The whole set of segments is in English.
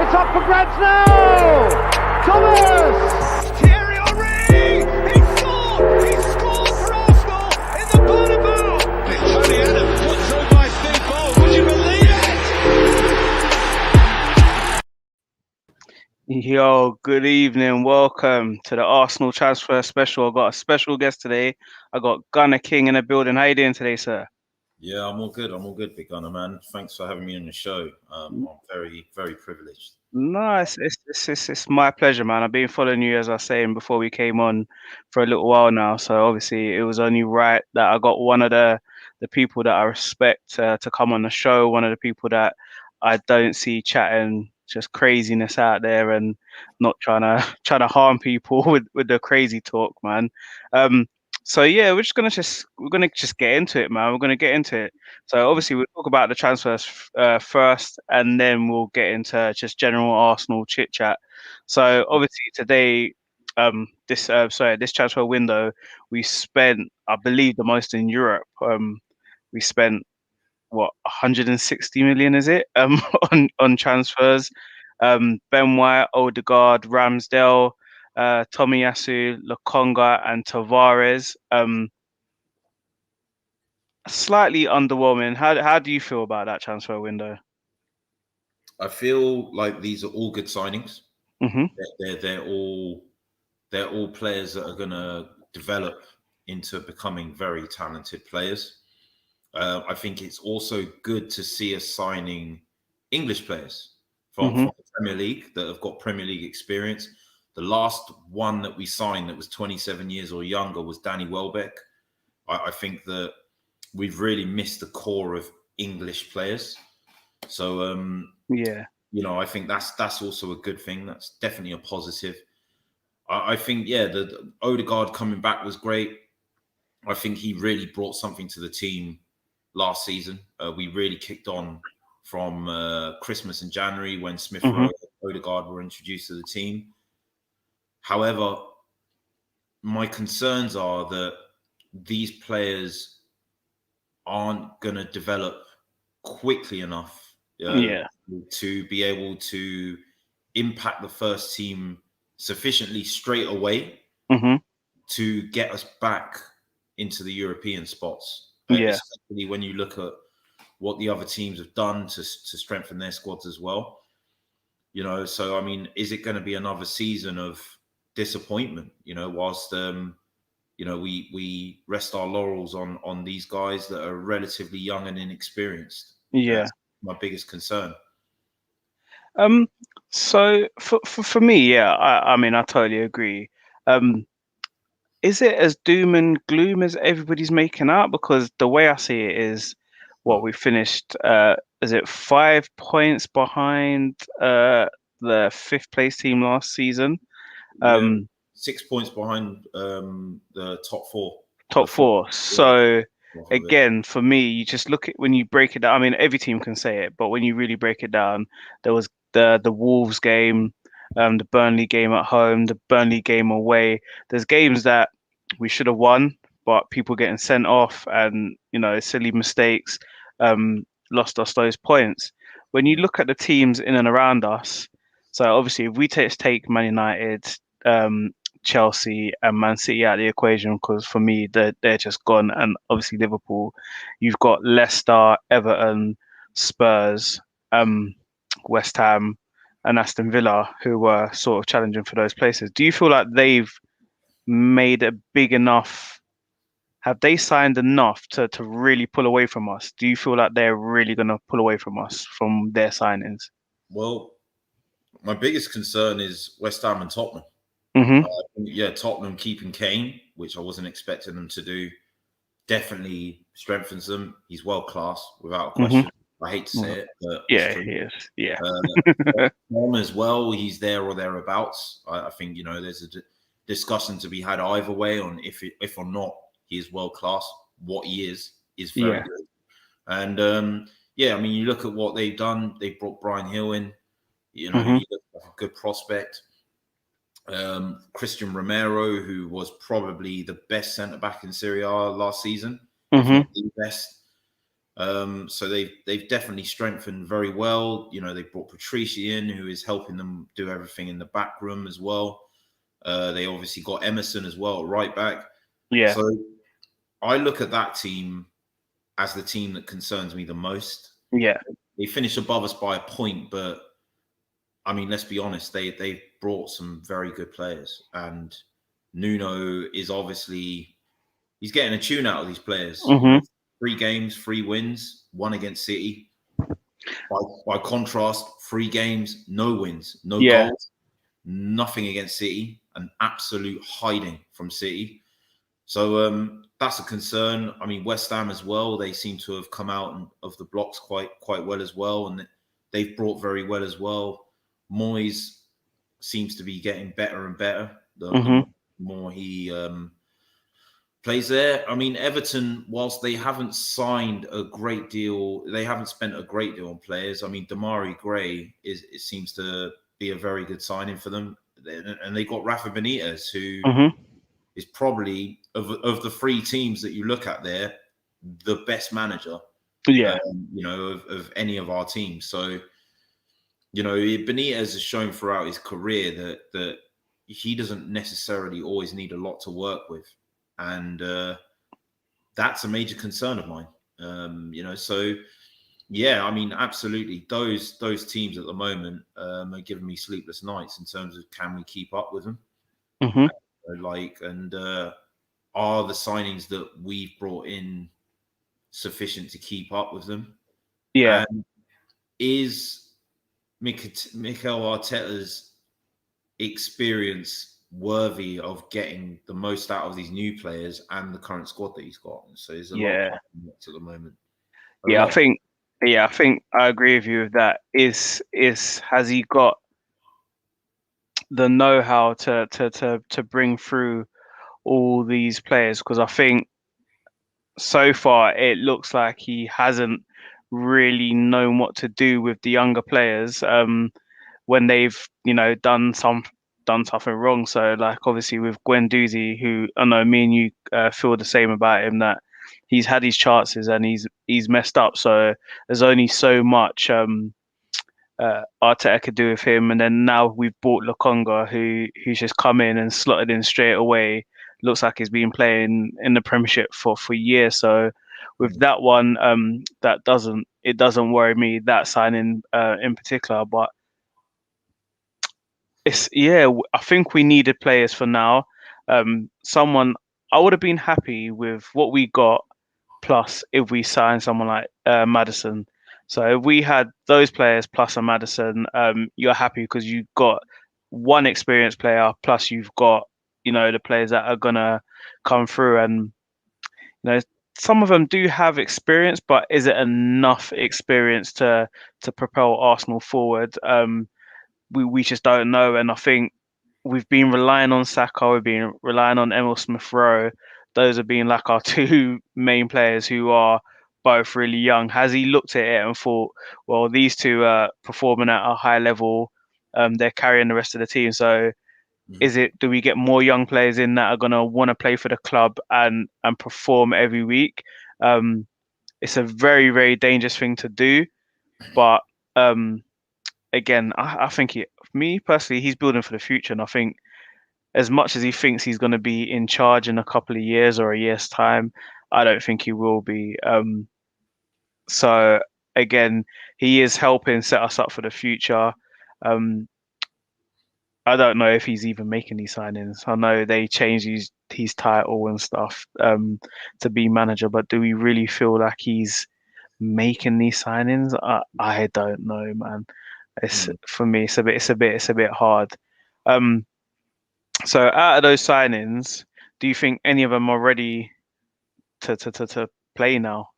it's up for grabs now! Thomas! Thierry Henry! He scored for Arsenal in the Bernabeu! Tony Adams put through by Steve Bold, would you believe it? Yo, good evening. Welcome to the Arsenal Transfer Special. I've got a special guest today. I got Gunner King in the building. How you doing today, sir? Yeah, I'm all good, Big Gunner, man. Thanks for having me on the show. I'm very, very privileged. No, it's my pleasure, man. I've been following you, as I was saying before we came on, for a little while now. So obviously, it was only right that I got one of the people that I respect to come on the show. One of the people that I don't see chatting just craziness out there and not trying to harm people with the crazy talk, man. So yeah, we're gonna just get into it, man. We're gonna get into it. So obviously we'll talk about the transfers first, and then we'll get into just general Arsenal chit chat. So obviously today, this transfer window, we spent, I believe, the most in Europe. We spent what 160 million, is it? On transfers. Ben White, Odegaard, Ramsdale, Tomiyasu, Lokonga, and Tavares. Slightly underwhelming. How do you feel about that transfer window? I feel like these are all good signings. Mm-hmm. They're all players that are going to develop into becoming very talented players. I think it's also good to see us signing English players from the Premier League that have got Premier League experience. The last one that we signed that was 27 years or younger was Danny Welbeck. I think that we've really missed the core of English players. So, I think that's also a good thing. That's definitely a positive. I think, the Odegaard coming back was great. I think he really brought something to the team last season. We really kicked on from Christmas and January when Smith Rowe and Odegaard were introduced to the team. However, my concerns are that these players aren't going to develop quickly enough to be able to impact the first team sufficiently straight away to get us back into the European spots. Especially when you look at what the other teams have done to strengthen their squads as well. So I mean, is it going to be another season of disappointment? Whilst we rest our laurels on these guys that are relatively young and inexperienced. That's my biggest concern. So for me, I mean, I totally agree. Is it as doom and gloom as everybody's making out? Because the way I see it is, we finished, is it 5 points behind the fifth place team last season? 6 points behind the top four. Top four. So again, for me, you just look at when you break it down. I mean, every team can say it, but when you really break it down, there was the Wolves game, the Burnley game at home, the Burnley game away. There's games that we should have won, but people getting sent off and silly mistakes lost us those points. When you look at the teams in and around us, so obviously if we take Man United, Chelsea and Man City out of the equation, because for me they're just gone, and obviously Liverpool, you've got Leicester, Everton, Spurs, West Ham and Aston Villa, who were sort of challenging for those places. Do you feel like they've made a big enough? Have they signed enough to really pull away from us? Do you feel like they're really going to pull away from us from their signings? Well, my biggest concern is West Ham and Tottenham. Tottenham keeping Kane, which I wasn't expecting them to do, definitely strengthens them. He's world class, witithout a question. I hate to say it, but he is. Yeah. Tom as well, he's there or thereabouts. I think there's a discussion to be had either way on if or not he is world class. What he is very good. And I mean, you look at what they've done. They brought Brian Hill in. He looked like a good prospect. Christian Romero, who was probably the best centre back in Serie A last season, if not the best. So they've definitely strengthened very well. You know, they brought Patrici in, who is helping them do everything in the back room as well. They obviously got Emerson as well, right back. Yeah. So I look at that team as the team that concerns me the most. Yeah. They finished above us by a point, but I mean, let's be honest, they brought some very good players, and Nuno is obviously he's getting a tune out of these players. You know, 3 games, 3 wins, 1 against City. By contrast, 3 games, no wins, no goals, nothing against City, an absolute hiding from City. So that's a concern. I mean, West Ham as well, they seem to have come out of the blocks quite well as well, and they've brought very well as well. Moyes seems to be getting better and better the more he plays there. I mean, Everton, whilst they haven't signed a great deal, they haven't spent a great deal on players. I mean, Damari Gray it seems to be a very good signing for them, and they got Rafa Benitez, who is probably of the 3 teams that you look at there, the best manager. Yeah. You know, of any of our teams. So, you know, Benitez has shown throughout his career that he doesn't necessarily always need a lot to work with. And that's a major concern of mine. You know, so yeah, I mean, absolutely. Those teams at the moment are giving me sleepless nights in terms of can we keep up with them? Are the signings that we've brought in sufficient to keep up with them? Yeah. And is Mikel Arteta's experience worthy of getting the most out of these new players and the current squad that he's got? So there's a lot of at the moment. I think I agree with you with that. Is has he got the know-how to bring through all these players? Because I think so far it looks like he hasn't really known what to do with the younger players when they've, you know, done something wrong. So like obviously with Guendouzi, who I know me and you feel the same about him, that he's had his chances and he's messed up. So there's only so much Arteta could do with him, and then now we've bought Lokonga, who's just come in and slotted in straight away. Looks like he's been playing in the Premiership for years. So with that one, that doesn't worry me, that signing in particular. But I think we needed players for now. Someone I would have been happy with what we got, plus if we signed someone like Madison. So if we had those players plus a Madison, you're happy because you've got one experienced player, plus you've got, you know, the players that are gonna come through. And you know, some of them do have experience, but is it enough experience to propel Arsenal forward? We just don't know. And I think we've been relying on Saka, we've been relying on Emil Smith Rowe. Those have been like our 2 main players who are both really young. Has he looked at it and thought, well, these 2 are performing at a high level, they're carrying the rest of the team. So do we get more young players in that are going to want to play for the club and perform every week? It's a very, very dangerous thing to do. But again, I think me personally, he's building for the future. And I think as much as he thinks he's going to be in charge in a couple of years or a year's time, I don't think he will be. So again, he is helping set us up for the future. I don't know if he's even making these signings. I know they changed his title and stuff to be manager, but do we really feel like he's making these signings? I don't know, man. It's for me, it's a bit hard. So out of those signings, do you think any of them are ready to play now?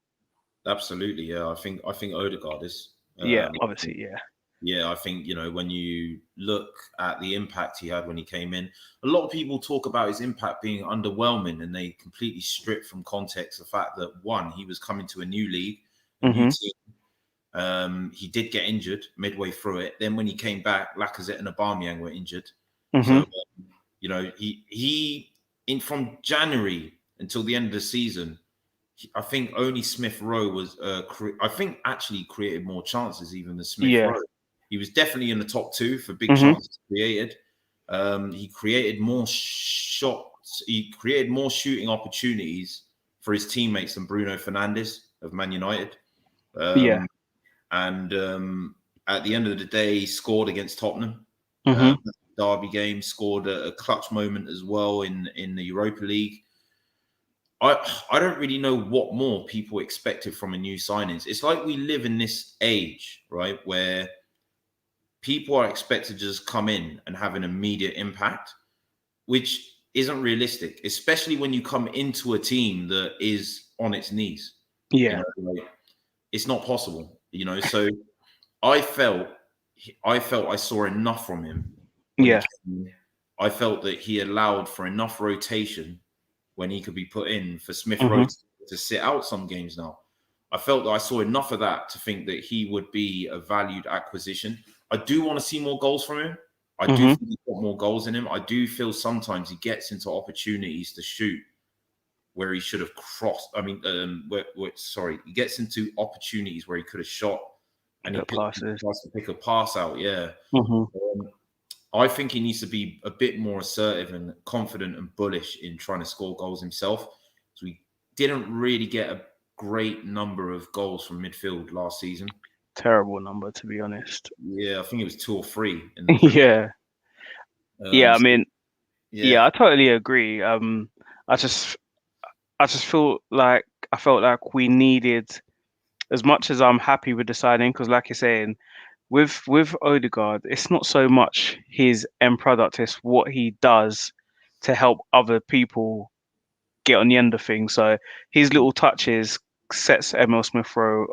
Absolutely, yeah. I think Odegaard is. Yeah, obviously, yeah. Yeah, I think, you know, when you look at the impact he had when he came in, a lot of people talk about his impact being underwhelming, and they completely strip from context the fact that, one, he was coming to a new league, a new team. He did get injured midway through it. Then when he came back, Lacazette and Aubameyang were injured. So, you know, he from January until the end of the season, I think only Smith Rowe was. I think actually created more chances even than Smith Yeah. Rowe. He was definitely in the top 2 for big Mhm. chances created. He created more shots. He created more shooting opportunities for his teammates than Bruno Fernandes of Man United. Yeah. And at the end of the day, he scored against Tottenham. Mhm. Derby game, scored a clutch moment as well in the Europa League. I don't really know what more people expected from a new signings. It's like we live in this age, right, where people are expected to just come in and have an immediate impact, which isn't realistic, especially when you come into a team that is on its knees. You Yeah. know, like, it's not possible. So I felt I saw enough from him when he Yeah. came. I felt that he allowed for enough rotation when he could be put in for Smith Rowe Mhm. to sit out some games now. I felt that I saw enough of that to think that he would be a valued acquisition. I do want to see more goals from him. I do Mhm. think he's got more goals in him. I do feel sometimes he gets into opportunities to shoot where he should have crossed. I mean, he gets into opportunities where he could have shot and he Good passes. tries to pick a pass out. Yeah. Mhm. I think he needs to be a bit more assertive and confident and bullish in trying to score goals himself. So we didn't really get a great number of goals from midfield last season. Terrible number, to be honest. Yeah, I think it was 2 or 3 in the Premier. Yeah. Yeah. I So, mean, yeah. yeah, I totally agree. I just, I felt like we needed, as much as I'm happy with the signing, because like you're saying, with Odegaard, it's not so much his end product, it's what he does to help other people get on the end of things. So his little touches sets Emil Smith Rowe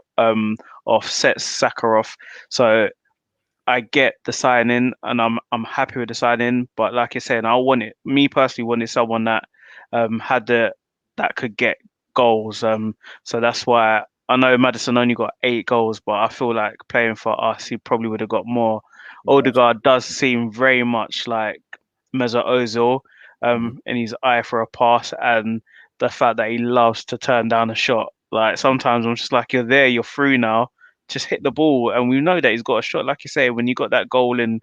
off, sets Saka off. So I get the signing and I'm happy with the signing, but like you're saying, I want it. Me personally wanted someone that had that could get goals. So that's why I know Madison only got 8 goals, but I feel like playing for us, he probably would have got more. Yeah. Odegaard does seem very much like Mesut Ozil, Mhm. in his eye for a pass and the fact that he loves to turn down a shot. Like sometimes I'm just like, you're there, you're through now, just hit the ball. And we know that he's got a shot. Like you say, when you got that goal in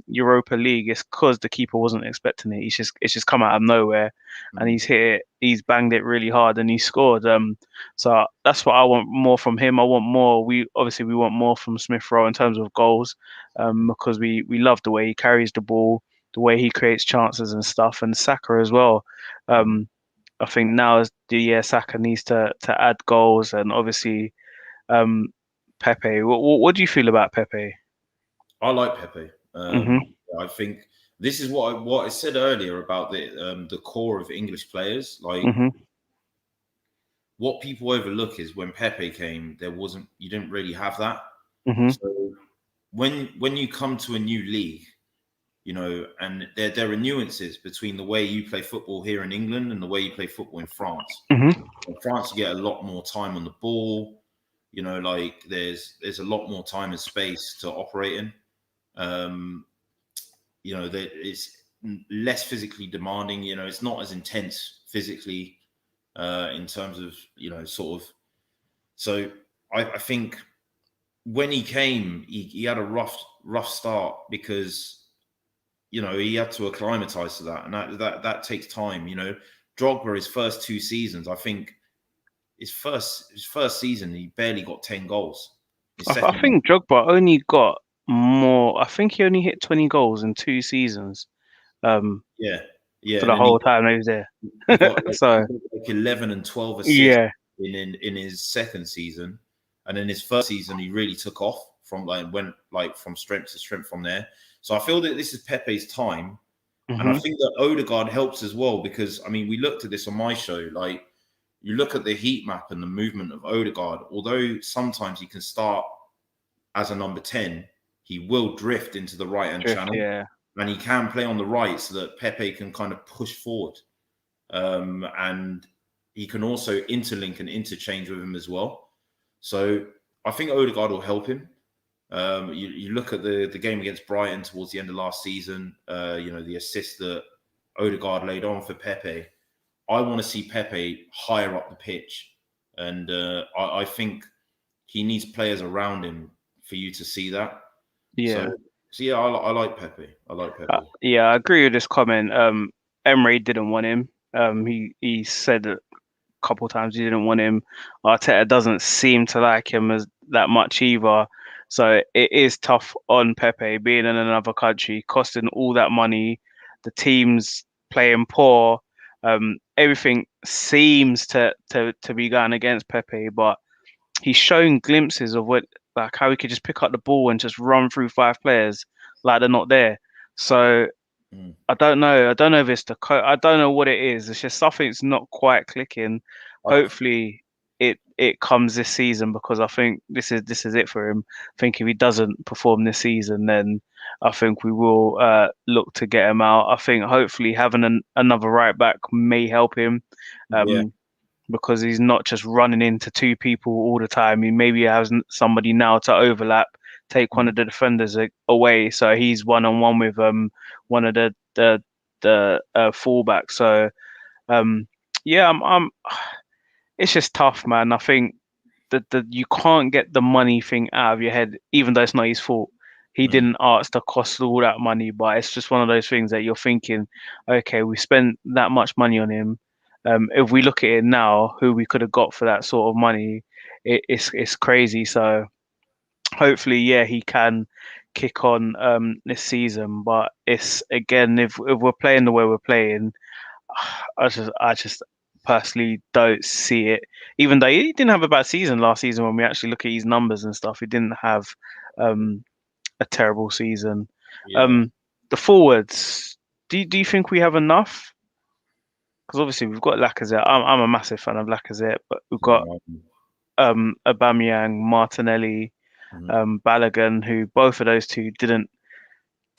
Europa League, it's because the keeper wasn't expecting it. It's just come out of nowhere, and Mhm. he's banged it really hard, and he scored. So that's what I want more from him. I want more. We want more from Smith Rowe in terms of goals, because we love the way he carries the ball, the way he creates chances and stuff, and Saka as well. Mhm. Um, I think now is the year Saka needs to add goals, and obviously um, Pepe. What do you feel about Pepe? I like Pepe. Mhm. I think this is what I said earlier about the core of English players. Like, Mhm. what people overlook is when Pepe came, you didn't really have that. Mhm. So when you come to a new league, and there are nuances between the way you play football here in England and the way you play football in France. Mhm. In France, you get a lot more time on the ball. Like there's a lot more time and space to operate in. Um, that it's less physically demanding. It's not as intense physically in terms of sort of. So I think when he came, he had a rough start because he had to acclimatize to that, and that takes time. Drogba, his first 2 seasons, I think his first season he barely got 10 goals. His I second, think Drogba only got more. I think he only hit 20 goals in 2 seasons. Um, yeah, yeah, for and the then whole time he was there. he got So 11 and 12 assists yeah. in his second season, and in his first season he really took off went from strength to strength from there. So I feel that this is Pepe's time. And I Mhm. think that Odegaard helps as well because, I mean, we looked at this on my show. Like, you look at the heat map and the movement of Odegaard, although sometimes he can start as a number 10, he will drift into the right hand Drift. channel Yeah. and he can play on the right so that Pepe can kind of push forward. And he can also interlink and interchange with him as well. So I think Odegaard will help him. You look at the game against Brighton towards the end of last season, the assist that Odegaard laid on for Pepe. I want to see Pepe higher up the pitch And I think he needs players around him for you to see that. Yeah. So yeah, I like Pepe. I like Pepe. Yeah, I agree with this comment. Emery didn't want him. He said a couple times he didn't want him. Arteta doesn't seem to like him as that much either. So it is tough on Pepe being in another country, costing all that money, the team's playing poor. Everything seems to be going against Pepe, but he's shown glimpses of what like how he could just pick up the ball and just run through five players like they're not there. So Mm. I don't know. I don't know if it's the I don't know what it is. It's just something's not quite clicking. I, Hopefully, it comes this season because I think this is it for him. I think if he doesn't perform this season, then I think we will look to get him out. I think hopefully having another right back may help him. yeah. Um, because he's not just running into two people all the time. He maybe has somebody now to overlap, take one of the defenders away, so he's one on one with one of the fullbacks. So um yeah, I'm it's just tough, man. I think that you can't get the money thing out of your head, even though it's not his fault. He Mm. didn't ask to cost all that money, but it's just one of those things that you're thinking, okay, we spent that much money on him. If we look at it now, who we could have got for that sort of money, it's crazy. So hopefully, yeah, he can kick on this season. But it's again, if we're playing the way we're playing, I just personally don't see it. Even though he didn't have a bad season last season, when we actually look at his numbers and stuff, he didn't have um, a terrible season. Yeah. Um, the forwards, do you think we have enough? Because obviously we've got Lacazette. I'm a massive fan of Lacazette, but we've got Aubameyang, Martinelli, Mhm. Balogun, who both of those two didn't.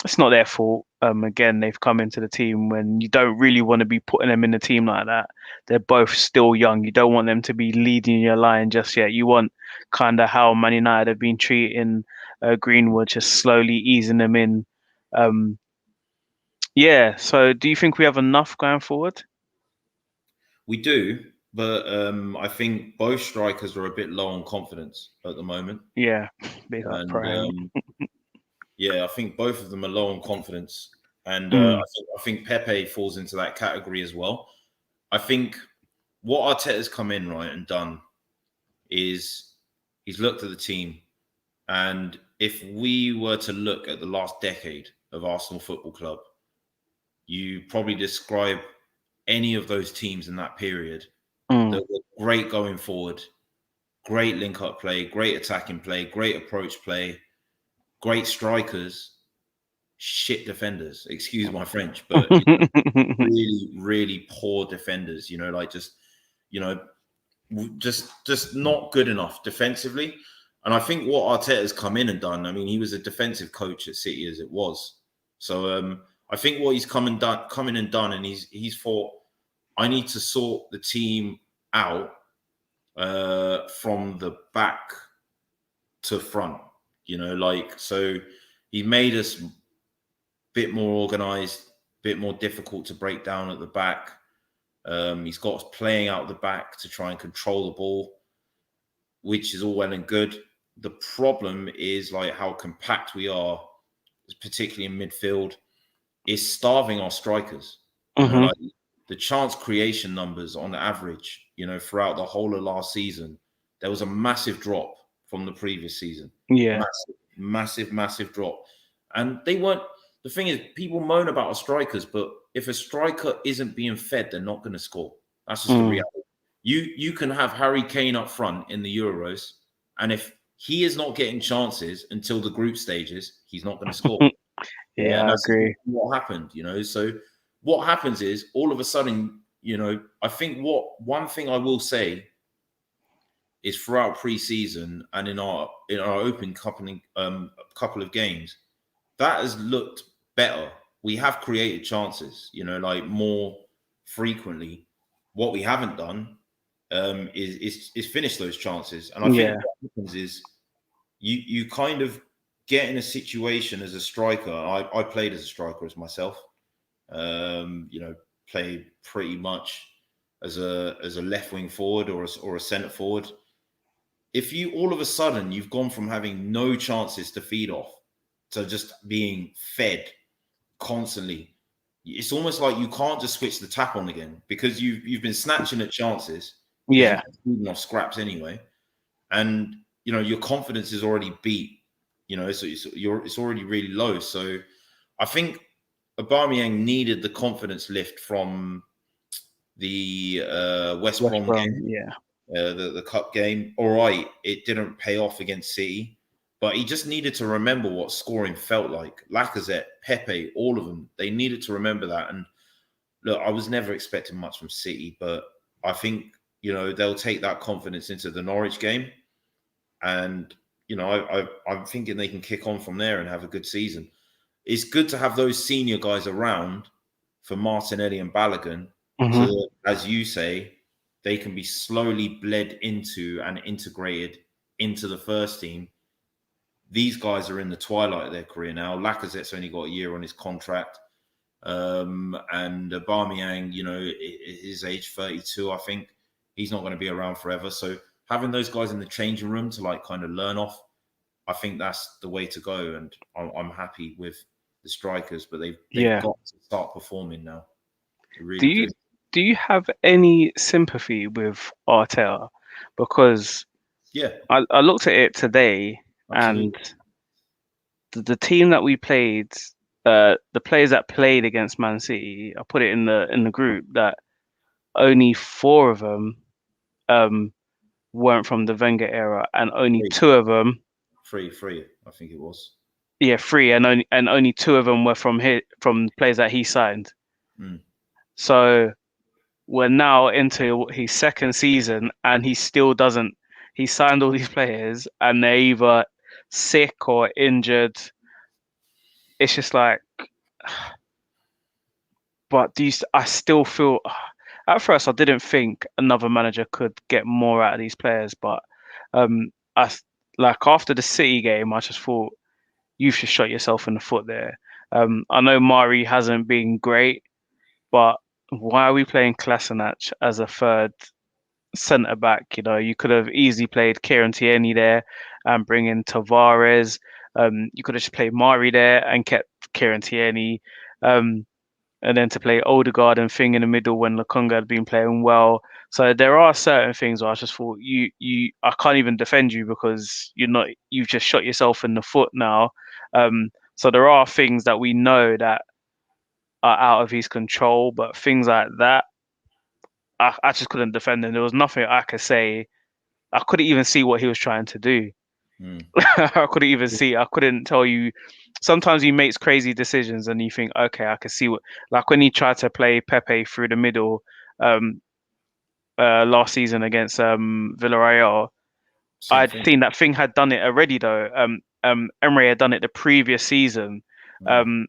It's not their fault. Again, they've come into the team when you don't really want to be putting them in the team like that. They're both still young. You don't want them to be leading your line just yet. You want kind of how Man United have been treating Greenwood, just slowly easing them in. Um, yeah. So, do you think we have enough going forward? We do, but I think both strikers are a bit low on confidence at the moment. Yeah. Big up And Prime. yeah, I think both of them are low on confidence. And Mm, I think Pepe falls into that category as well. I think what Arteta's come in, right, and done is he's looked at the team. And if we were to look at the last decade of Arsenal Football Club, you probably describe any of those teams in that period mm, that were great going forward, great link-up play, great attacking play, great approach play, great strikers, shit defenders. Excuse my French, but you know, really, really poor defenders. You know, like you know, just not good enough defensively. And I think what Arteta's come in and done. I mean, he was a defensive coach at City as it was. So I think what he's come in and done, and he's thought, I need to sort the team out from the back to front. You know, like so he made us a bit more organized, a bit more difficult to break down at the back. He's got us playing out the back to try and control the ball, which is all well and good. The problem is like how compact we are, particularly in midfield, is starving our strikers. You know, hmm. like the chance creation numbers on average, you know, throughout the whole of last season, there was a massive drop from the previous season. Yeah. Massive drop. And they weren't, the thing is, people moan about our strikers, but if a striker isn't being fed, they're not going to score. That's just the Mm. reality. You can have Harry Kane up front in the Euros, and if he is not getting chances until the group stages, he's not going to score. Yeah, And I that's agree. what happened, you know. So what happens is all of a sudden, you know, I think one thing I will say is throughout pre-season and in our open couple of games, that has looked better. We have created chances, you know, like more frequently. What we haven't done is finish those chances. And I think Yeah. what happens is you kind of get in a situation as a striker. I played as a striker as myself. You know, played pretty much as a left wing forward or a centre forward. If you all of a sudden you've gone from having no chances to feed off to just being fed constantly, it's almost like you can't just switch the tap on again because you've been snatching at chances because Yeah. you've been feeding off scraps anyway, and your confidence is already beat. So it's already really low. So I think Aubameyang needed the confidence lift from the West West Brom Brom. game, Yeah. the cup game. All right, it didn't pay off against City, but he just needed to remember what scoring felt like. Lacazette, Pepe, all of them, they needed to remember that. And look, I was never expecting much from City, but I think they'll take that confidence into the Norwich game, and I'm thinking they can kick on from there and have a good season. It's good to have those senior guys around for Martinelli and Balogun, so that, as you say, they can be slowly bled into and integrated into the first team. These guys are in the twilight of their career now. Lacazette's only got a year on his contract. And Aubameyang, his age 32, I think. He's not going to be around forever. So having those guys in the changing room to kind of learn off, I think that's the way to go. And I'm happy with the strikers, but they've got to start performing now. They really Do you have any sympathy with Arteta? Because I looked at it today, absolutely. and the team that we played, the players that played against Man City, I put it in the group that only 4 of them weren't from the Wenger era, and only 2 of them, Free, I think it was. yeah, 3, and only 2 of them were from players that he signed. So we're now into his second season, and he still doesn't. He signed all these players, and they're either sick or injured. It's just like, but I still feel. At first, I didn't think another manager could get more out of these players, but I like after the City game, I just thought you've just shot yourself in the foot there. I know Mari hasn't been great, but why are we playing Kolasinac as a third centre back? You could have easily played Kieran Tierney there and bring in Tavares. You could have just played Mari there and kept Kieran Tierney. And then to play Odegaard and Thing in the middle when Lokonga had been playing well. So there are certain things where I just thought I can't even defend you because you've just shot yourself in the foot now. So there are things that we know that are out of his control, but things like that, I just couldn't defend him. There was nothing I could say. I couldn't even see what he was trying to do. I couldn't even see. I couldn't tell you. Sometimes he makes crazy decisions, and you think, okay, I can see what. Like when he tried to play Pepe through the middle last season against Villarreal. I'd seen that Thing had done it already though. Emery had done it the previous season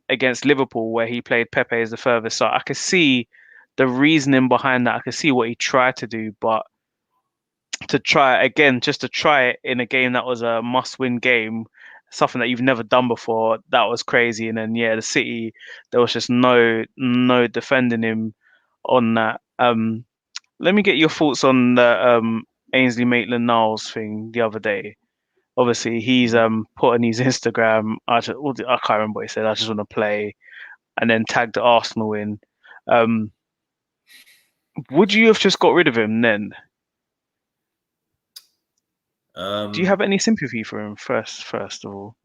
against Liverpool, where he played Pepe as the furthest. So I could see the reasoning behind that. I could see what he tried to do, but to try it in a game that was a must-win game, something that you've never done before, that was crazy. And then the City, there was just no defending him on that. Let me get your thoughts on the Ainsley Maitland-Niles thing the other day. Obviously, he's put on his Instagram. I can't remember what he said. I just want to play, and then tagged the Arsenal in. Would you have just got rid of him then? Do you have any sympathy for him first of all?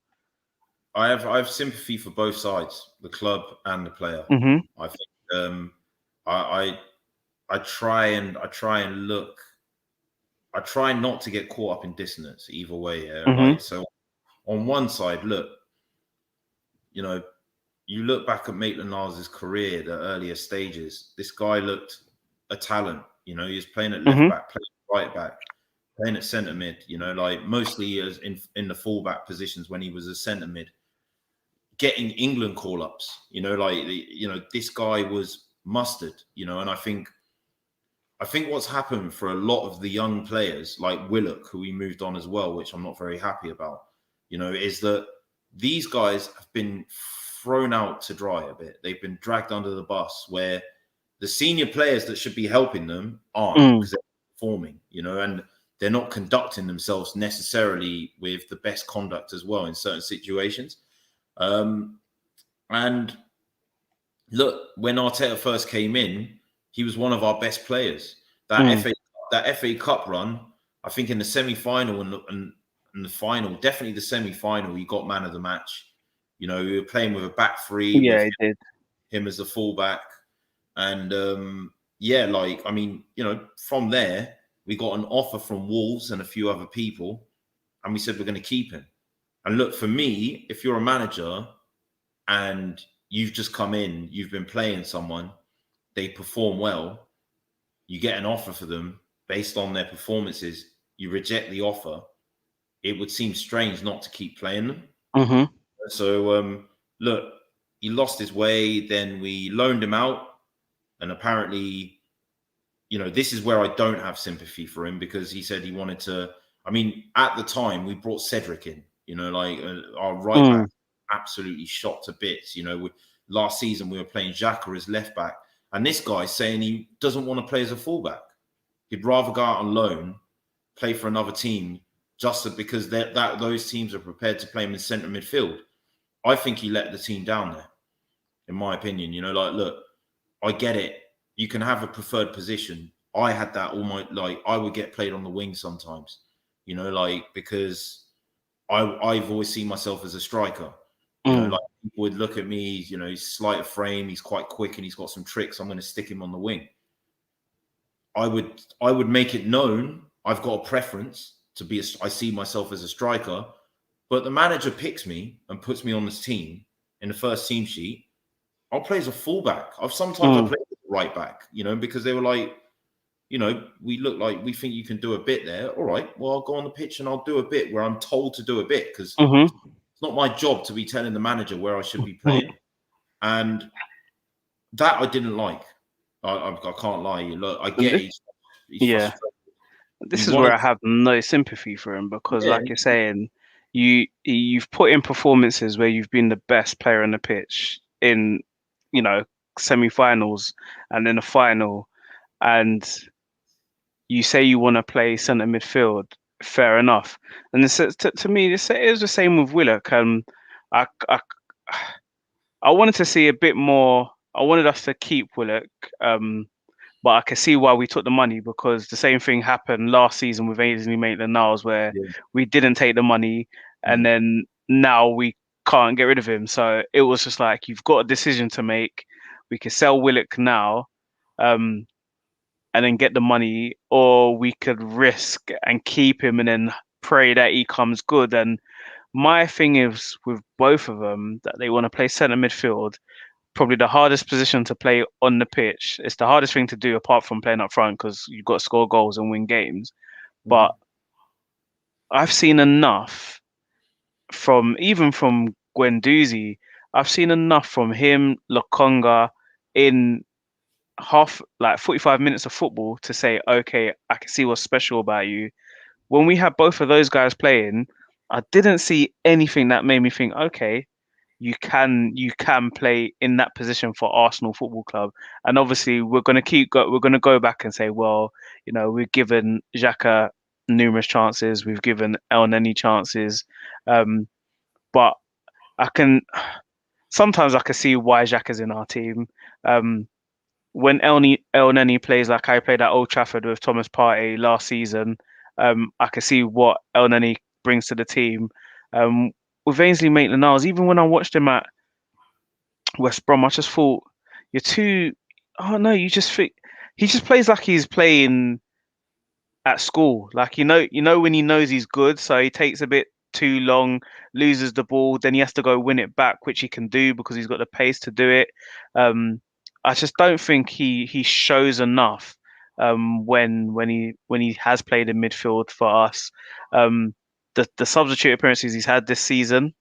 I have sympathy for both sides, the club and the player. I think I try not to get caught up in dissonance either way. Right? So on one side, look, you look back at Maitland-Niles' career, the earlier stages. This guy looked a talent. He was playing at left back, playing right back, playing at centre mid. Mostly as in the fullback positions when he was a centre mid, getting England call ups. This guy was mustard. And I think what's happened for a lot of the young players like Willock, who we moved on as well, which I'm not very happy about, is that these guys have been thrown out to dry a bit. They've been dragged under the bus where the senior players that should be helping them aren't, Mm. because they're performing, and they're not conducting themselves necessarily with the best conduct as well in certain situations. And look, when Arteta first came in, he was one of our best players. Mm. That FA Cup run, I think in the semi-final and the final, definitely the semi-final, he got man of the match. We were playing with a back three Yeah, with he did. him as the fullback. And from there, we got an offer from Wolves and a few other people, and we said we're going to keep him. And look, for me, if you're a manager and you've just come in, you've been playing someone, they perform well, you get an offer for them based on their performances, you reject the offer, it would seem strange not to keep playing them. Mm-hmm. So, look, he lost his way, then we loaned him out, and apparently, this is where I don't have sympathy for him, because he said he wanted to. I mean, at the time, we brought Cedric in, our right back absolutely shot to bits. Last season, we were playing Xhaka as left back, and this guy's saying he doesn't want to play as a fullback. He'd rather go out on loan, play for another team, just because those teams are prepared to play him in centre midfield. I think he let the team down there, in my opinion. Look, I get it. You can have a preferred position. I had that I would get played on the wing sometimes, because I've always seen myself as a striker. People would look at me, he's slight of frame, he's quite quick, and he's got some tricks. I'm going to stick him on the wing. I would make it known I've got a preference to be. I see myself as a striker, but the manager picks me and puts me on this team in the first team sheet. I'll play as a fullback. I played as a right back, because they were like, we look like we think you can do a bit there. All right, well, I'll go on the pitch and I'll do a bit where I'm told to do a bit, because it's not my job to be telling the manager where I should be playing. And that I didn't like. I can't lie. Look, I get he's Yeah. frustrated. This is where I have no sympathy for him, because, like you're saying, you've put in performances where you've been the best player on the pitch in, semi-finals and then a final, and you say you want to play centre midfield. Fair enough. And this, to me, it was the same with Willock. I, I I wanted to see a bit more. I wanted us to keep Willock. But I can see why we took the money, because the same thing happened last season with Ainsley Maitland-Niles, where we didn't take the money, and then now we can't get rid of him. So it was just like, you've got a decision to make. We could sell Willock now, and then get the money, or we could risk and keep him and then pray that he comes good. And my thing is with both of them that they want to play centre midfield, probably the hardest position to play on the pitch. It's the hardest thing to do apart from playing up front, because you've got to score goals and win games. But I've seen enough even from Guendouzi. I've seen enough from him, Lokonga, in 45 minutes of football to say, okay, I can see what's special about you. When we had both of those guys playing, I didn't see anything that made me think, okay, you can play in that position for Arsenal Football Club. And obviously we're going to go back and say, well, we've given Xhaka numerous chances, we've given El Neni chances, but sometimes I can see why Xhaka's in our team. When El Neni plays like I played at Old Trafford with Thomas Partey last season, I can see what El Neni brings to the team. With Ainsley Maitland-Niles, even when I watched him at West Brom, I just thought, you're too. Oh no, you just think he just plays like he's playing at school. Like, when he knows he's good, so he takes a bit too long, loses the ball, then he has to go win it back, which he can do because he's got the pace to do it. I just don't think he shows enough when he has played in midfield for us. The substitute appearances he's had this season,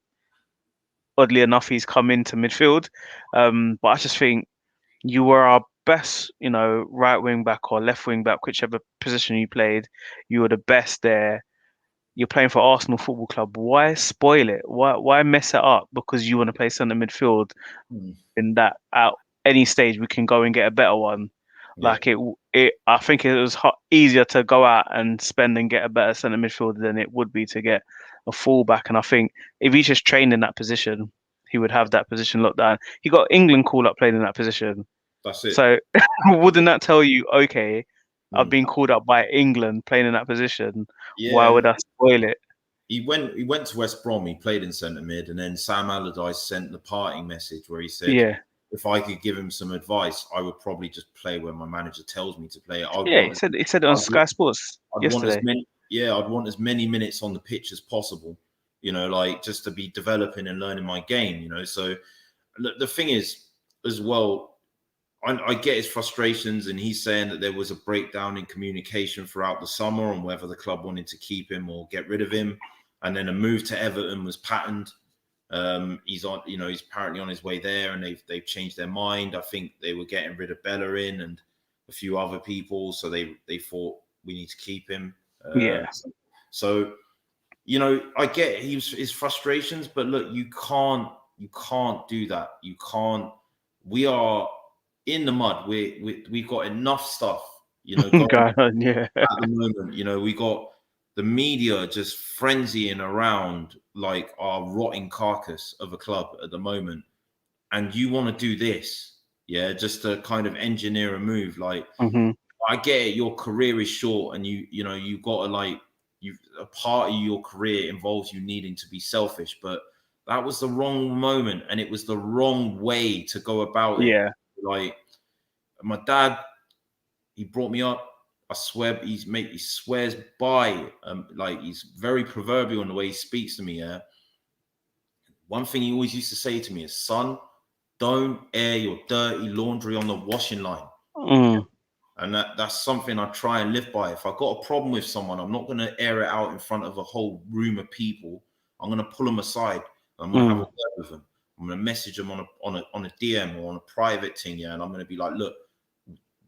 oddly enough, he's come into midfield. But I just think you were our best, right wing back or left wing back, whichever position you played. You were the best there. You're playing for Arsenal Football Club. Why spoil it? Why mess it up because you want to play centre midfield in that any stage we can go and get a better one. Yeah, Like I think it was easier to go out and spend and get a better centre midfielder than it would be to get a fullback. And I think if he just trained in that position, he would have that position locked down. He got England called up playing in that position. that's it. So wouldn't that tell you, okay, I've Mm. been called up by England playing in that position. Why Yeah, would I spoil it? he went to West Brom. He played in centre mid, and then Sam Allardyce sent the parting message where he said, Yeah. if I could give him some advice, I would probably just play where my manager tells me to play. Yeah, he said it on I'd, Sky Sports I'd want as yesterday. many, yeah, I'd want as many minutes on the pitch as possible. Like just to be developing and learning my game. So the thing is, as well, I get his frustrations, and he's saying that there was a breakdown in communication throughout the summer on whether the club wanted to keep him or get rid of him, and then a move to Everton was patterned. He's apparently on his way there, and they've changed their mind. I think they were getting rid of Bellerin and a few other people, so they thought we need to keep him. Yeah. So I get his frustrations, but look, you can't do that. You can't. We are in the mud. We've got enough stuff, going Go on, yeah. at the moment. We got the media just frenzying around like our rotting carcass of a club at the moment, and you want to do this, yeah, just to kind of engineer a move. Like, Hmm. I get it, your career is short, and you got to a part of your career involves you needing to be selfish, but that was the wrong moment, and it was the wrong way to go about it. Yeah. Like, my dad, he brought me up. I swear, he swears by, like, he's very proverbial in the way he speaks to me. Yeah. One thing he always used to say to me is, "Son, don't air your dirty laundry on the washing line." Mm. And that's something I try and live by. If I've got a problem with someone, I'm not going to air it out in front of a whole room of people. I'm going to pull them aside. I'm going to have a word with them. I'm going to message them on a DM or on a private thing, yeah. And I'm going to be like, look,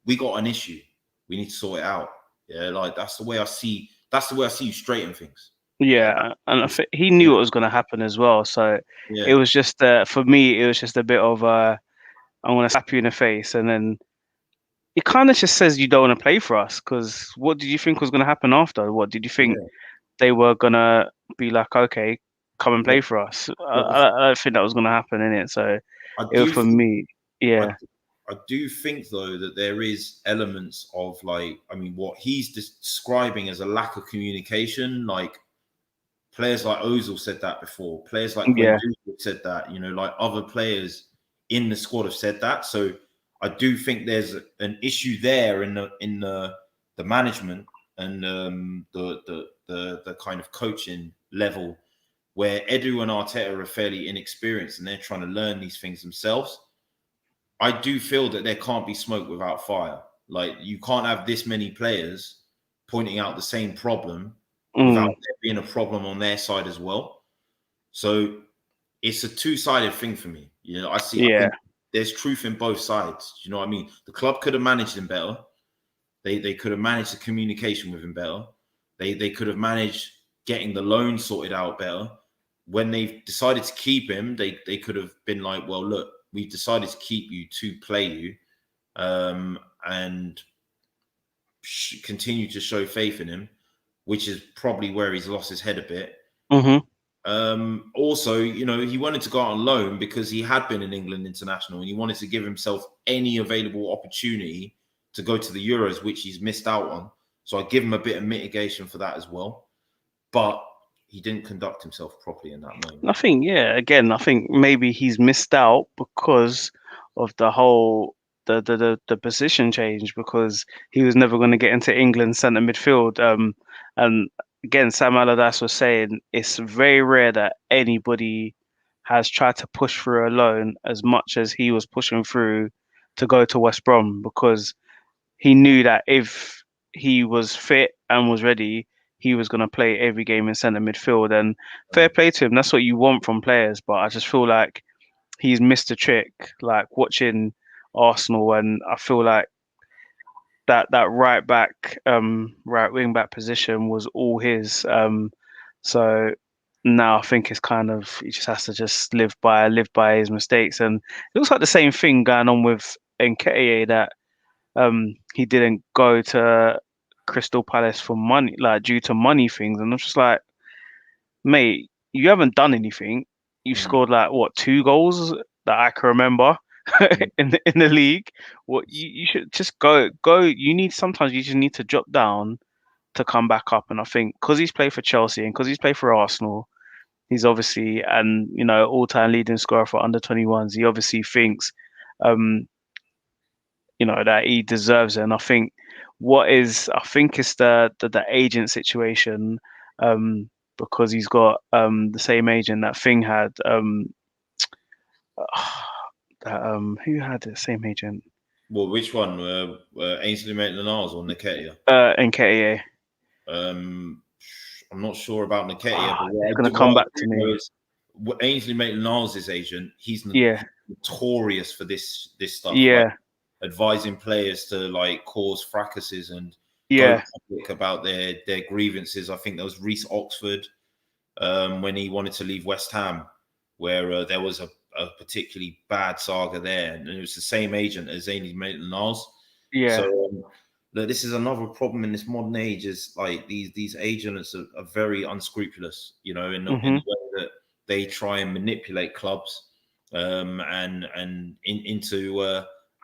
we got an issue. We need to sort it out. Yeah, like that's the way I see. That's the way I see you straighten things. Yeah, and he knew what was going to happen as well. So it Yeah, was just for me, it was just a bit of I'm going to slap you in the face, and then it kind of just says you don't want to play for us. Because what did you think was going to happen after? What did you think yeah. they were gonna be like? Okay, come and play But, for us. but I don't think that was going to happen in it. So I it was do for think me. I, Yeah, I do think though that there is elements of, like, I mean, what he's describing as a lack of communication. Like, players like Ozil said that before. Players like yeah, Guendouzi said that. Like other players in the squad have said that. So I do think there's an issue there in the management and the kind of coaching level, where Edu and Arteta are fairly inexperienced and they're trying to learn these things themselves. I do feel that there can't be smoke without fire. Like, you can't have this many players pointing out the same problem without mm, there being a problem on their side as well. So it's a two-sided thing for me. I yeah. think there's truth in both sides. Do you know what I mean? The club could have managed him better. They could have managed the communication with him better. They could have managed getting the loan sorted out better. When they decided to keep him, they could have been like, well, look, we've decided to keep you to play you, and continue to show faith in him, which is probably where he's lost his head a bit. Hmm. Also, he wanted to go out on loan because he had been an England international and he wanted to give himself any available opportunity to go to the Euros, which he's missed out on. So I give him a bit of mitigation for that as well. But he didn't conduct himself properly in that moment. I think, yeah, again, I think maybe he's missed out because of the whole the position change, because he was never going to get into England centre midfield. And again, Sam Allardyce was saying it's very rare that anybody has tried to push through a loan as much as he was pushing through to go to West Brom, because he knew that if he was fit and was ready, he was going to play every game in centre midfield. And fair play to him. That's what you want from players. But I just feel like he's missed a trick. Like watching Arsenal, and I feel like that right back, right wing back position was all his. So now I think it's kind of he just has to just live by his mistakes, and it looks like the same thing going on with Nketiah that he didn't go to Crystal Palace for money, like due to money things, and I'm just like, mate, you haven't done anything. You've Mm, scored like what 2 goals that I can remember mm, in the league. What you should just go. You need sometimes you just need to drop down to come back up, and I think because he's played for Chelsea and because he's played for Arsenal. He's obviously, and all-time leading scorer for under 21s. He obviously thinks, um, that he deserves it. And I think it's the agent situation, because he's got the same agent that Thing had. Who had the same agent? well, which one? Ainsley Maitland-Niles or Nketiah? NKA. Um, I'm not sure about Nketiah, but It's gonna come what I back do to know me. is Ainsley Maitland-Niles' agent. He's Yeah, notorious for this stuff, like yeah, advising players to like cause fracases and go yeah, public about their grievances. I think there was Reece Oxford when he wanted to leave West Ham, where there was a particularly bad saga there, and it was the same agent as Ainsley Maitland-Niles. So yeah. look, this is another problem in this modern age. Is like these agents are very unscrupulous, in Mhm. the way that they try and manipulate clubs into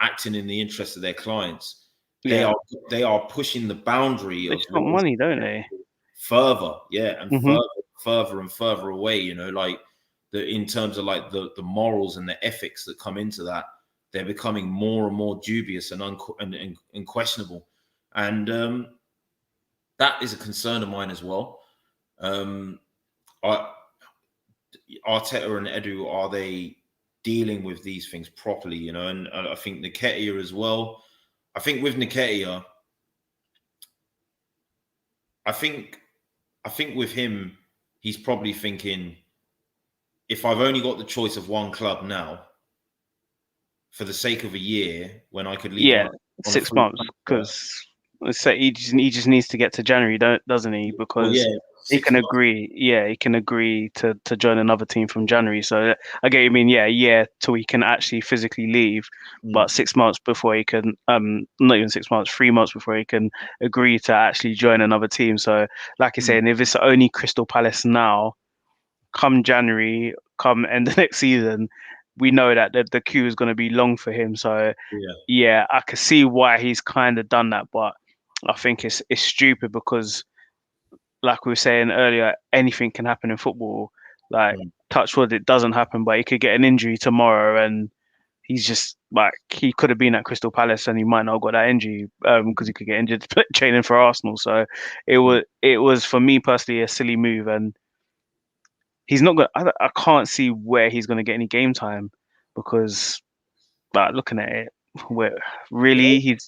acting in the interest of their clients. They Yeah. are they are pushing the boundary They of just want what is money, don't they? further, yeah, and Mhm. further and further away. Like in terms of like the morals and the ethics that come into that, they're becoming more and more dubious and questionable, and that is a concern of mine as well. Um, I, Arteta and Edu, are they dealing with these things properly? And I think Nketiah as well. I think with Nketiah, I think I think with him, he's probably thinking, if I've only got the choice of one club now, for the sake of a year, when I could leave Yeah, on a six free months transfer. because let's say he just needs to get to January, doesn't he? Well, Because yeah, he can 6 months. agree. Yeah, he can agree to join another team from January. So I get you mean. Yeah, till he can actually physically leave, but Mm, 6 months before he can, not even 6 months, 3 months before he can agree to actually join another team. So like you're mm, saying, if it's only Crystal Palace now, come January, come end of next season, we know that the queue is going to be long for him. So yeah. yeah, I can see why he's kind of done that, but I think it's stupid because, like we were saying earlier, anything can happen in football. Like Mm, touch wood, it doesn't happen, but he could get an injury tomorrow, and he's just like he could have been at Crystal Palace and he might not have got that injury because he could get injured training for Arsenal. So mm. it was for me personally a silly move, and he's not gonna. I can't see where he's gonna get any game time because, like looking at it, where Yeah, really he's.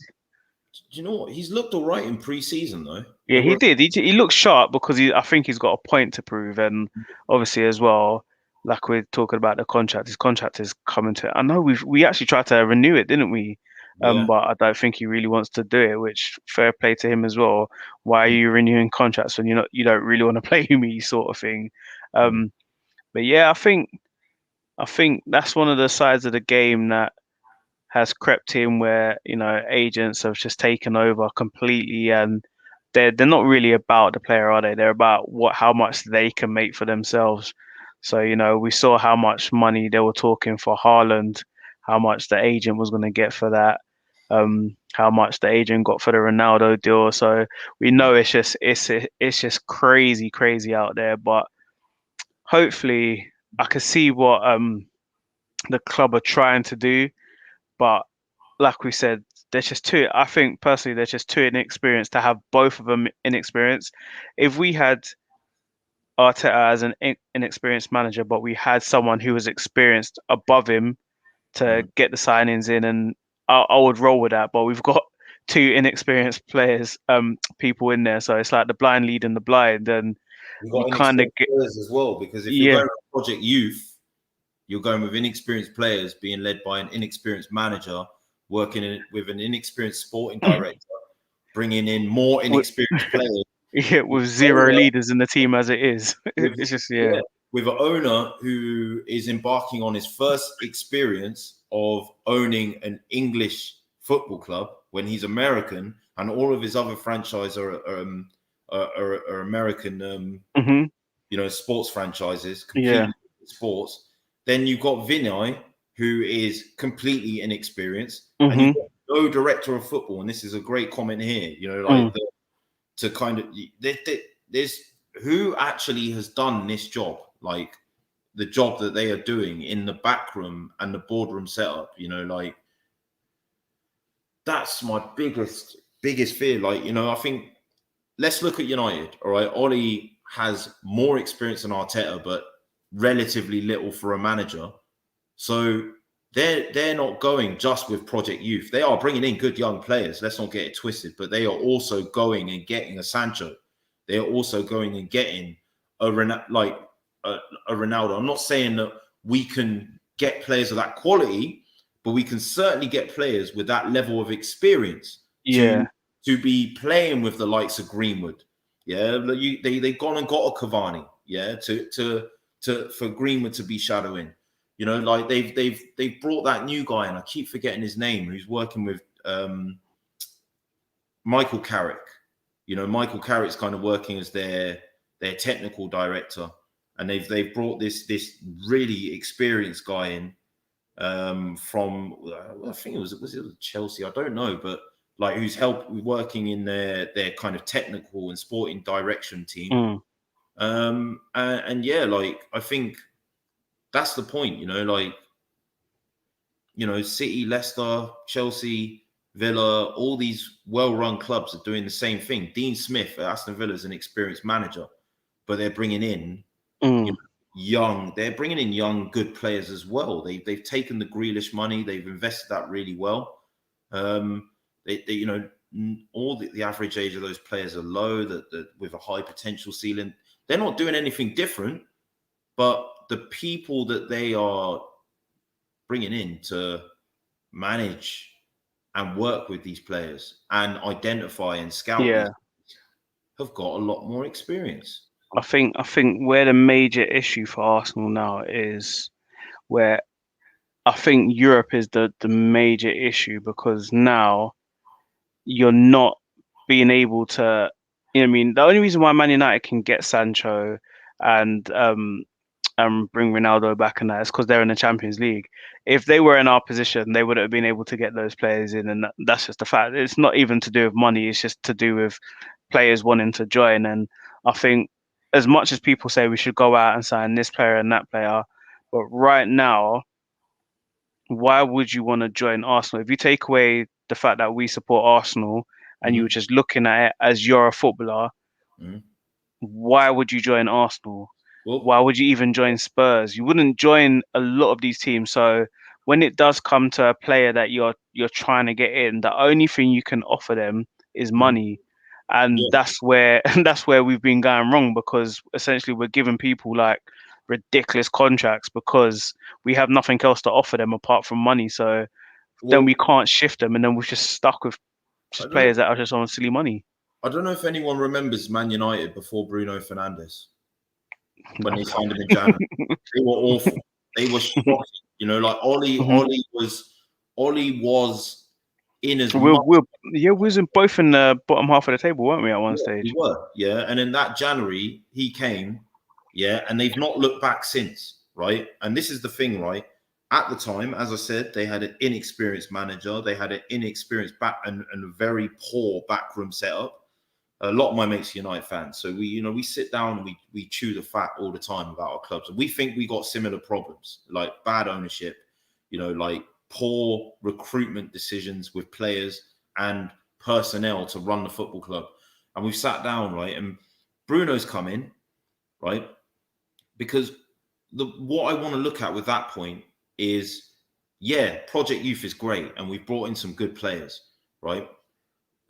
do you know what? He's looked all right in pre-season though. Yeah, There he were, did. He looks sharp because I think he's got a point to prove, and obviously as well, like we're talking about the contract, his contract is coming to. I know we actually tried to renew it, didn't we? yeah, But I don't think he really wants to do it. Which fair play to him as well. Why are mm, you renewing contracts when you don't really want to play me, sort of thing. mm, Um, but yeah, I think that's one of the sides of the game that has crept in where agents have just taken over completely, and they're not really about the player, are they? They're about how much they can make for themselves. So we saw how much money they were talking for Haaland, how much the agent was going to get for that, how much the agent got for the Ronaldo deal. So we know it's just crazy out there. But hopefully, I can see what the club are trying to do, but like we said, there's just too. I think personally, there's just too inexperienced to have both of them inexperienced. If we had Arteta as an inexperienced manager, but we had someone who was experienced above him to mm. get the signings in, and I would roll with that. But we've got two inexperienced players, people in there, so it's like the blind leading the blind, and You've you got kind of inexperienced get players as well, because if you're yeah. going with Project Youth, you're going with inexperienced players being led by an inexperienced manager, working with an inexperienced sporting director, bringing in more w- inexperienced players. Yeah, with zero leaders in the team as it is. It's just with an owner who is embarking on his first experience of owning an English football club when he's American, and all of his other franchises are American, sports franchises, completely sports. Then you've got Vinay, who is completely inexperienced, and you've got no director of football. And this is a great comment here, to kind of there's who actually has done this job, like the job that they are doing in the back room and the boardroom setup. That's my biggest fear. I think let's look at United. All right, Ollie has more experience than Arteta, but relatively little for a manager. So they're not going just with Project Youth. They are bringing in good young players. Let's not get it twisted. But they are also going and getting a Sancho. They are also going and getting a Ronaldo. I'm not saying that we can get players of that quality, but we can certainly get players with that level of experience to be playing with the likes of Greenwood. Yeah, they've gone and got a Cavani. Yeah, for Greenwood to be shadowing. They've brought that new guy, and I keep forgetting his name, who's working with Michael Carrick. Michael Carrick's kind of working as their technical director, and they've brought this really experienced guy in from I think was it Chelsea? I don't know, but who's working in their kind of technical and sporting direction team. I think that's the point, City, Leicester, Chelsea, Villa, all these well-run clubs are doing the same thing. Dean Smith at Aston Villa is an experienced manager, but they're bringing in young, good players as well. They've taken the Grealish money, they've invested that really well. All the average age of those players are low, that with a high potential ceiling. They're not doing anything different, but the people that they are bringing in to manage and work with these players and identify and scout these have got a lot more experience. I think where the major issue for Arsenal now is where I think Europe is the major issue, because now you're not being able to, the only reason why Man United can get Sancho and bring Ronaldo back and that is because they're in the Champions League. If they were in our position, they wouldn't have been able to get those players in, and that's just the fact. It's not even to do with money, it's just to do with players wanting to join. And I think as much as people say we should go out and sign this player and that player, but right now, why would you want to join Arsenal? If you take away the fact that we support Arsenal and you were just looking at it as you're a footballer, why would you join Arsenal? Why would you even join Spurs? You wouldn't join a lot of these teams. So when it does come to a player that you're trying to get in, the only thing you can offer them is money. And that's where we've been going wrong, because essentially we're giving people like ridiculous contracts because we have nothing else to offer them apart from money. So then we can't shift them, and then we're just stuck with just players that are just on silly money. I don't know if anyone remembers Man United before Bruno Fernandes, when they signed him in January. They were awful. They were shocking. Ollie was in as much. We was both in the bottom half of the table, weren't we, at one stage? We were, and in that January he came, and they've not looked back since, right? And this is the thing, right? At the time, as I said, they had an inexperienced manager, they had an inexperienced back and a very poor backroom setup. A lot of my mates are United fans, so we sit down and we chew the fat all the time about our clubs, and we think we got similar problems, like bad ownership, like poor recruitment decisions with players and personnel to run the football club. And we've sat down, right, and Bruno's come in, right, because what I want to look at with that point is, Project Youth is great, and we've brought in some good players, right,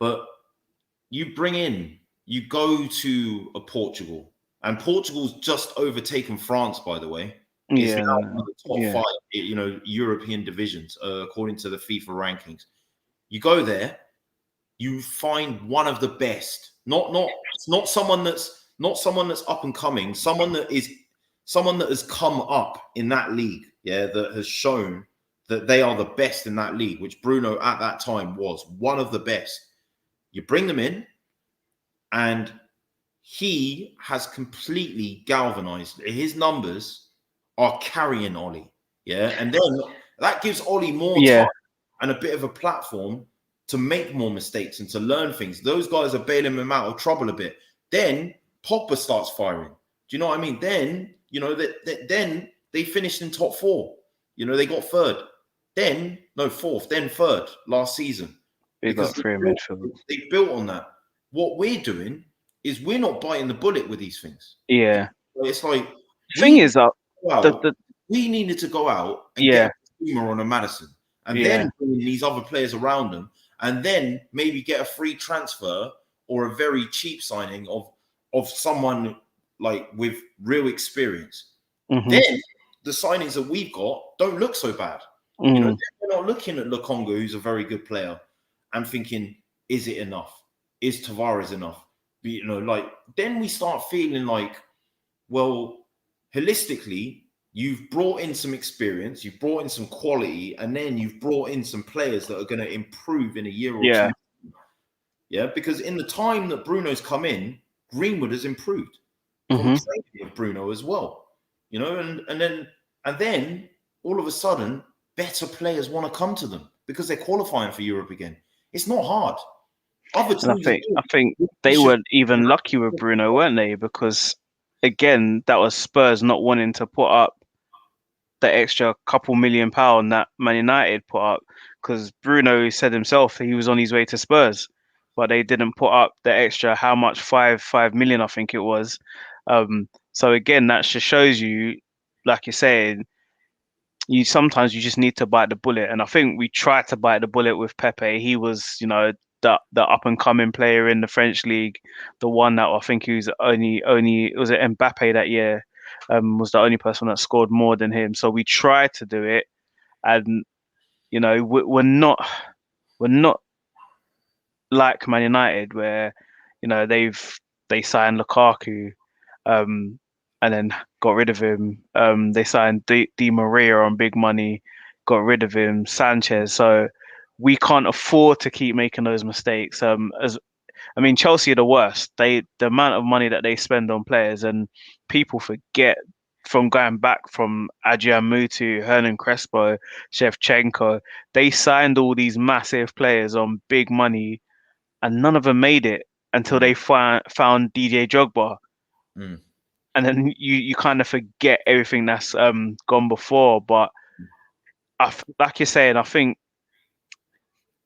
but you go to a Portugal, and Portugal's just overtaken France, by the way. It's now one of the top 5, European divisions, according to the FIFA rankings. You go there, you find one of the best, Not someone that's up and coming. Someone that has come up in that league. Yeah, that has shown that they are the best in that league, which Bruno at that time was one of the best. You bring them in, and he has completely galvanized. His numbers are carrying Ollie. Yeah, and then that gives Ollie more Yeah. time and a bit of a platform to make more mistakes and to learn things. Those guys are bailing him out of trouble a bit. Then Pogba starts firing. Do you know what I mean? Then, then they finished in top 4. They got fourth, then third last season. We got 3 midfield. They built on that. What we're doing is we're not biting the bullet with these things. Yeah. It's like we needed to go out and get a Zuma on a Madison, and then bring in these other players around them, and then maybe get a free transfer or a very cheap signing of someone like with real experience. Mm-hmm. Then the signings that we've got don't look so bad. We're not looking at Lukonga, who's a very good player, and thinking, is it enough? Is Tavares enough? Then we start feeling like, well, holistically, you've brought in some experience, you've brought in some quality, and then you've brought in some players that are going to improve in a year or two. Yeah, because in the time that Bruno's come in, Greenwood has improved. From training with Bruno as well. And then all of a sudden, better players want to come to them because they're qualifying for Europe again. It's not hard. I think they were even lucky with Bruno, weren't they? Because again, that was Spurs not wanting to put up the extra couple £1 million that Man United put up, because Bruno said himself that he was on his way to Spurs, but they didn't put up the extra, how much, 5 million, I think it was. So again, that just shows you, like you're saying, sometimes you just need to bite the bullet. And I think we tried to bite the bullet with Pepe. He was, the up and coming player in the French league, the one that I think he was only was it Mbappe that year, was the only person that scored more than him. So we tried to do it, and we're not like Man United, where they signed Lukaku, and then got rid of him. They signed Di Maria on big money, got rid of him. Sanchez. So we can't afford to keep making those mistakes. Chelsea are the worst. The amount of money that they spend on players, and people forget, from going back from Adrian Mutu, Hernan Crespo, Shevchenko, they signed all these massive players on big money, and none of them made it until they found DJ Drogba. And then you kind of forget everything that's gone before. But like you're saying, I think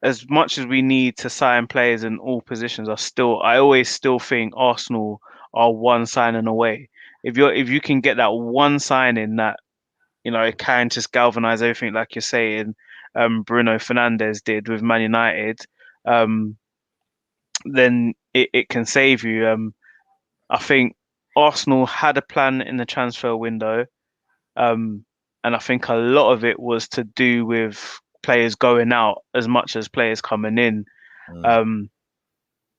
as much as we need to sign players in all positions, I always still think Arsenal are one signing away. If you can get that one signing that, it can just galvanize everything, like you're saying, Bruno Fernandes did with Man United, then it can save you. I think Arsenal had a plan in the transfer window, and I think a lot of it was to do with players going out as much as players coming in.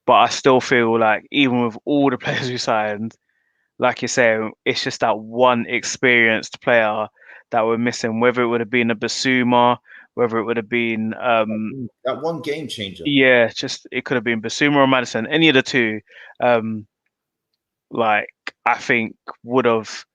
But I still feel like, even with all the players we signed, like you say, it's just that one experienced player that we're missing, whether it would have been a Basuma, whether it would have been that one game changer. Yeah, it could have been Basuma or Madison, any of the two. I think would have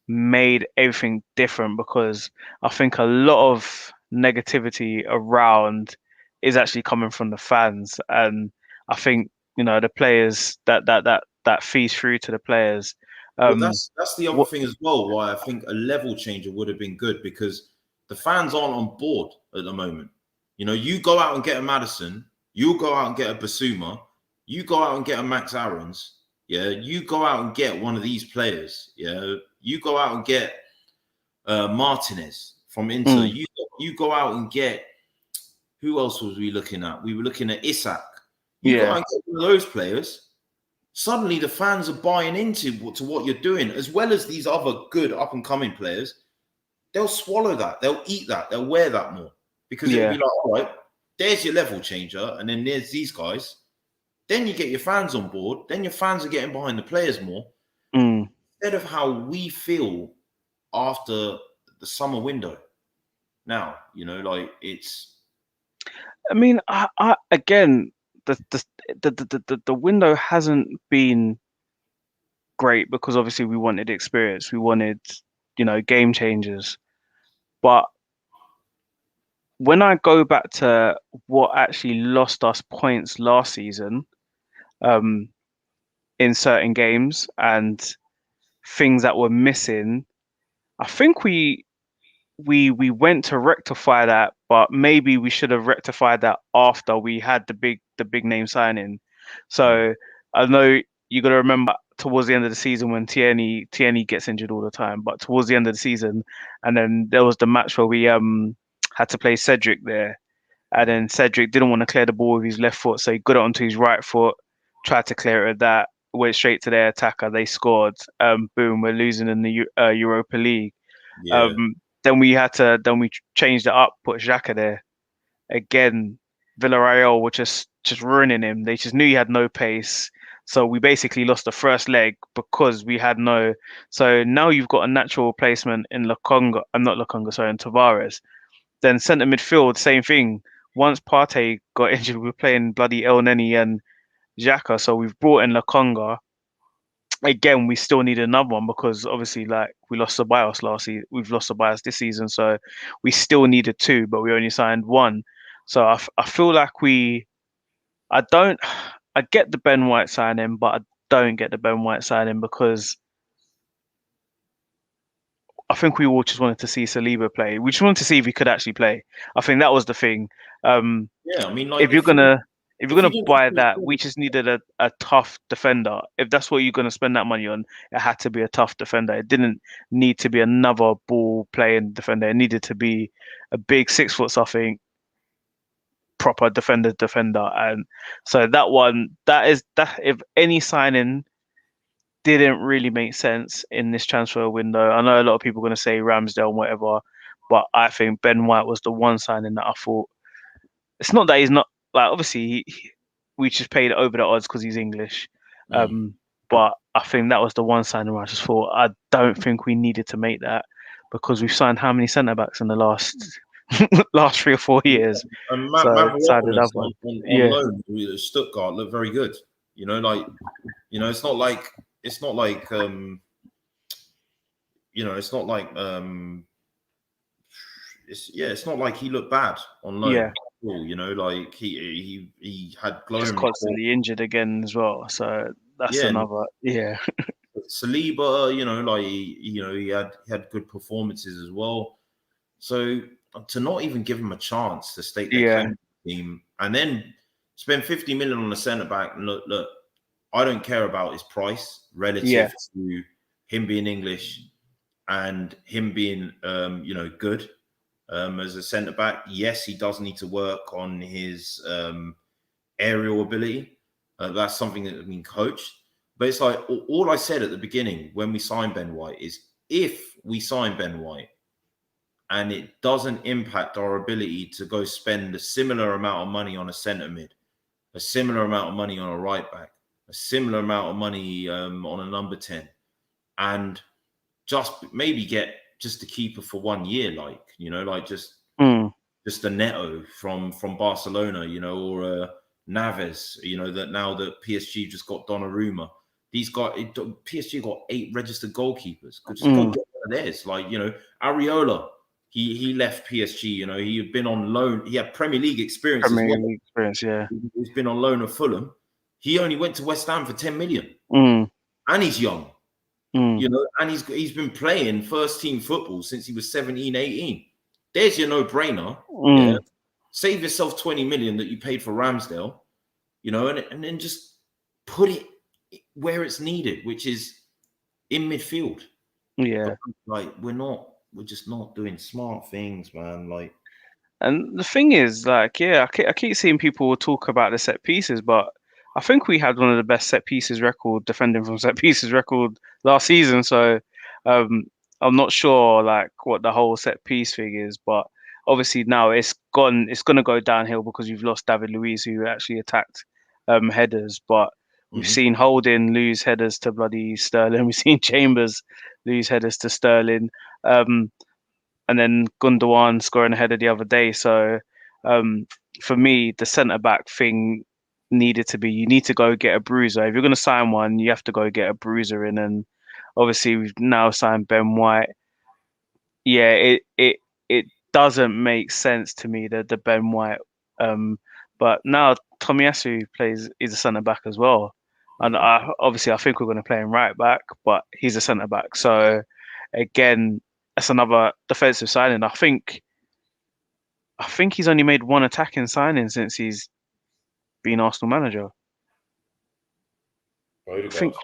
made everything different, because I think a lot of negativity around is actually coming from the fans, and I think the players that feeds through to the players. That's the other thing as well, why I think a level changer would have been good, because the fans aren't on board at the moment. You go out and get a Madison, you go out and get a Basuma, you go out and get a Max Aarons. Yeah, you go out and get one of these players. Yeah, you go out and get Martinez from Inter. You go out and get, who else was we looking at? We were looking at Isak. You go out and get one of those players. Suddenly, the fans are buying into what you're doing, as well as these other good up and coming players. They'll swallow that. They'll eat that. They'll wear that more, because it'll be like, all right, there's your level changer, and then there's these guys. then you get your fans on board. Then your fans are getting behind the players more. Mm. Instead of how we feel after the summer window. Now, like it's. I mean, I again, the window hasn't been great because obviously we wanted experience, we wanted, game changers. But when I go back to what actually lost us points last season, um, in certain games and things that were missing, I think we went to rectify that, but maybe we should have rectified that after we had the big name signing. So I know you got to remember towards the end of the season when Tierney gets injured all the time, but towards the end of the season, and then there was the match where we had to play Cedric there, and then Cedric didn't want to clear the ball with his left foot, so he got it onto his right foot, tried to clear it with that, went straight to their attacker, they scored. Boom, we're losing in the Europa League. Yeah. Um, then we changed it up, put Xhaka there again. Villarreal were just ruining him. They just knew he had no pace. So we basically lost the first leg because we had no. So now you've got a natural replacement in Lokonga. I'm not Lokonga, sorry, in Tavares. Then centre midfield, same thing. Once Partey got injured, we were playing bloody El Neni and Xhaka. So we've brought in Lokonga again. We still need another one because obviously, like we lost Ceballos last season, we've lost Ceballos this season, so we still needed two, but we only signed one. So I feel like I don't, I get the Ben White signing, but I don't get the Ben White signing because I think we all just wanted to see Saliba play. We just wanted to see if he could actually play. I think that was the thing. Um, Yeah, I mean, like if you're gonna if you're if you gonna didn't buy see that, we it, just needed a tough defender. If that's what you're gonna spend that money on, it had to be a tough defender. It didn't need to be another ball playing defender. It needed to be a big 6 foot something proper defender. And so that one, that if any signing didn't really make sense in this transfer window. I know a lot of people are gonna say Ramsdale and whatever, but I think Ben White was the one signing that I thought it's not that he's not like obviously we just paid over the odds because he's English, mm, um, but I think that was the one signing where I just thought I don't think we needed to make that because we've signed how many centre backs in the last last 3 or 4 years, and so decided that Mavropanos one. on Yeah, loan with Stuttgart looked very good. Like it's not like it's not like it's not like it's not like he looked bad on loan yeah, at all. Like he had just glowing report. constantly injured again as well. So that's Yeah, and another yeah, Saliba, like he had good performances as well. So to not even give him a chance to stake their yeah, claim to the team and then spend 50 million on a centre back. And look, I don't care about his price yeah, relative to him being English and him being, good as a centre back. Yes, he does need to work on his aerial ability. That's something that has been coached. But it's like all I said at the beginning when we signed Ben White is if we sign Ben White and it doesn't impact our ability to go spend a similar amount of money on a centre mid, a similar amount of money on a right back, a similar amount of money on a number 10, and just maybe get just a keeper for 1 year, like mm, just a Neto from Barcelona, or a Naves, that now that PSG just got Donnarumma. These guys, PSG got 8 registered goalkeepers. Could just go mm, get one of theirs. Like, Areola, he left PSG, he had been on loan. He had Premier League experience as Premier well. League experience, yeah, He's been on loan at Fulham. He only went to West Ham for 10 million. mm, And he's young, mm, and he's been playing first team football since he was 17, 18. There's your no-brainer. Yeah. mm. Save yourself 20 million that you paid for Ramsdale, and then just put it where it's needed, which is in midfield. Yeah. But like we're just not doing smart things, man. Like, And the thing is, like, yeah, I keep seeing people talk about the set pieces, but I think we had one of the best set pieces record defending from set pieces record last season. So um, I'm not sure like what the whole set piece thing is, but obviously now it's gone. It's gonna go downhill because you've lost David Luiz, who actually attacked headers, but we've Mhm. seen Holding lose headers to bloody Sterling. We've seen Chambers lose headers to Sterling. Um, and then Gundogan scoring a header the other day. So um, for me, the centre back thing needed to be, you need to go get a bruiser. If you're going to sign one, you have to go get a bruiser in. And obviously, we've now signed Ben White. Yeah, it doesn't make sense to me that the Ben White. Um, but now Tomiyasu plays is a centre back as well, and Yeah. obviously I think we're going to play him right back, but he's a centre back. So again, that's another defensive signing. I think he's only made one attacking signing since he's been Arsenal manager. I Odegaard. think.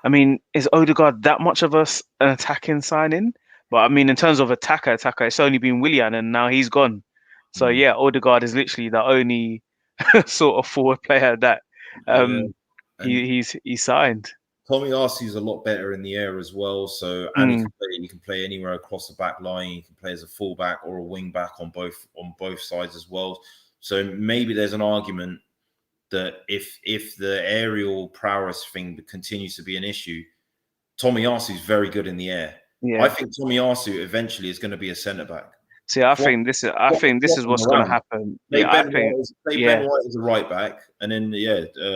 I mean, is Odegaard that much of an attacking signing? But I mean, in terms of attacker, it's only been Willian, and now he's gone. So Mm. yeah, Odegaard is literally the only sort of forward player that Yeah. um And he signed. Tommy Arcee's a lot better in the air as well. So and Mm, he can play anywhere across the back line. He can play as a fullback or a wing back on both sides as well. So maybe there's an argument that if the aerial prowess thing continues to be an issue, Tommy Arcee's very good in the air. I yeah. think Tommy Arcee eventually is going to be a centre back. See, I Flop, think this is flop him what's going to around. happen. Yeah, Play Ben yeah. White as a right back, and then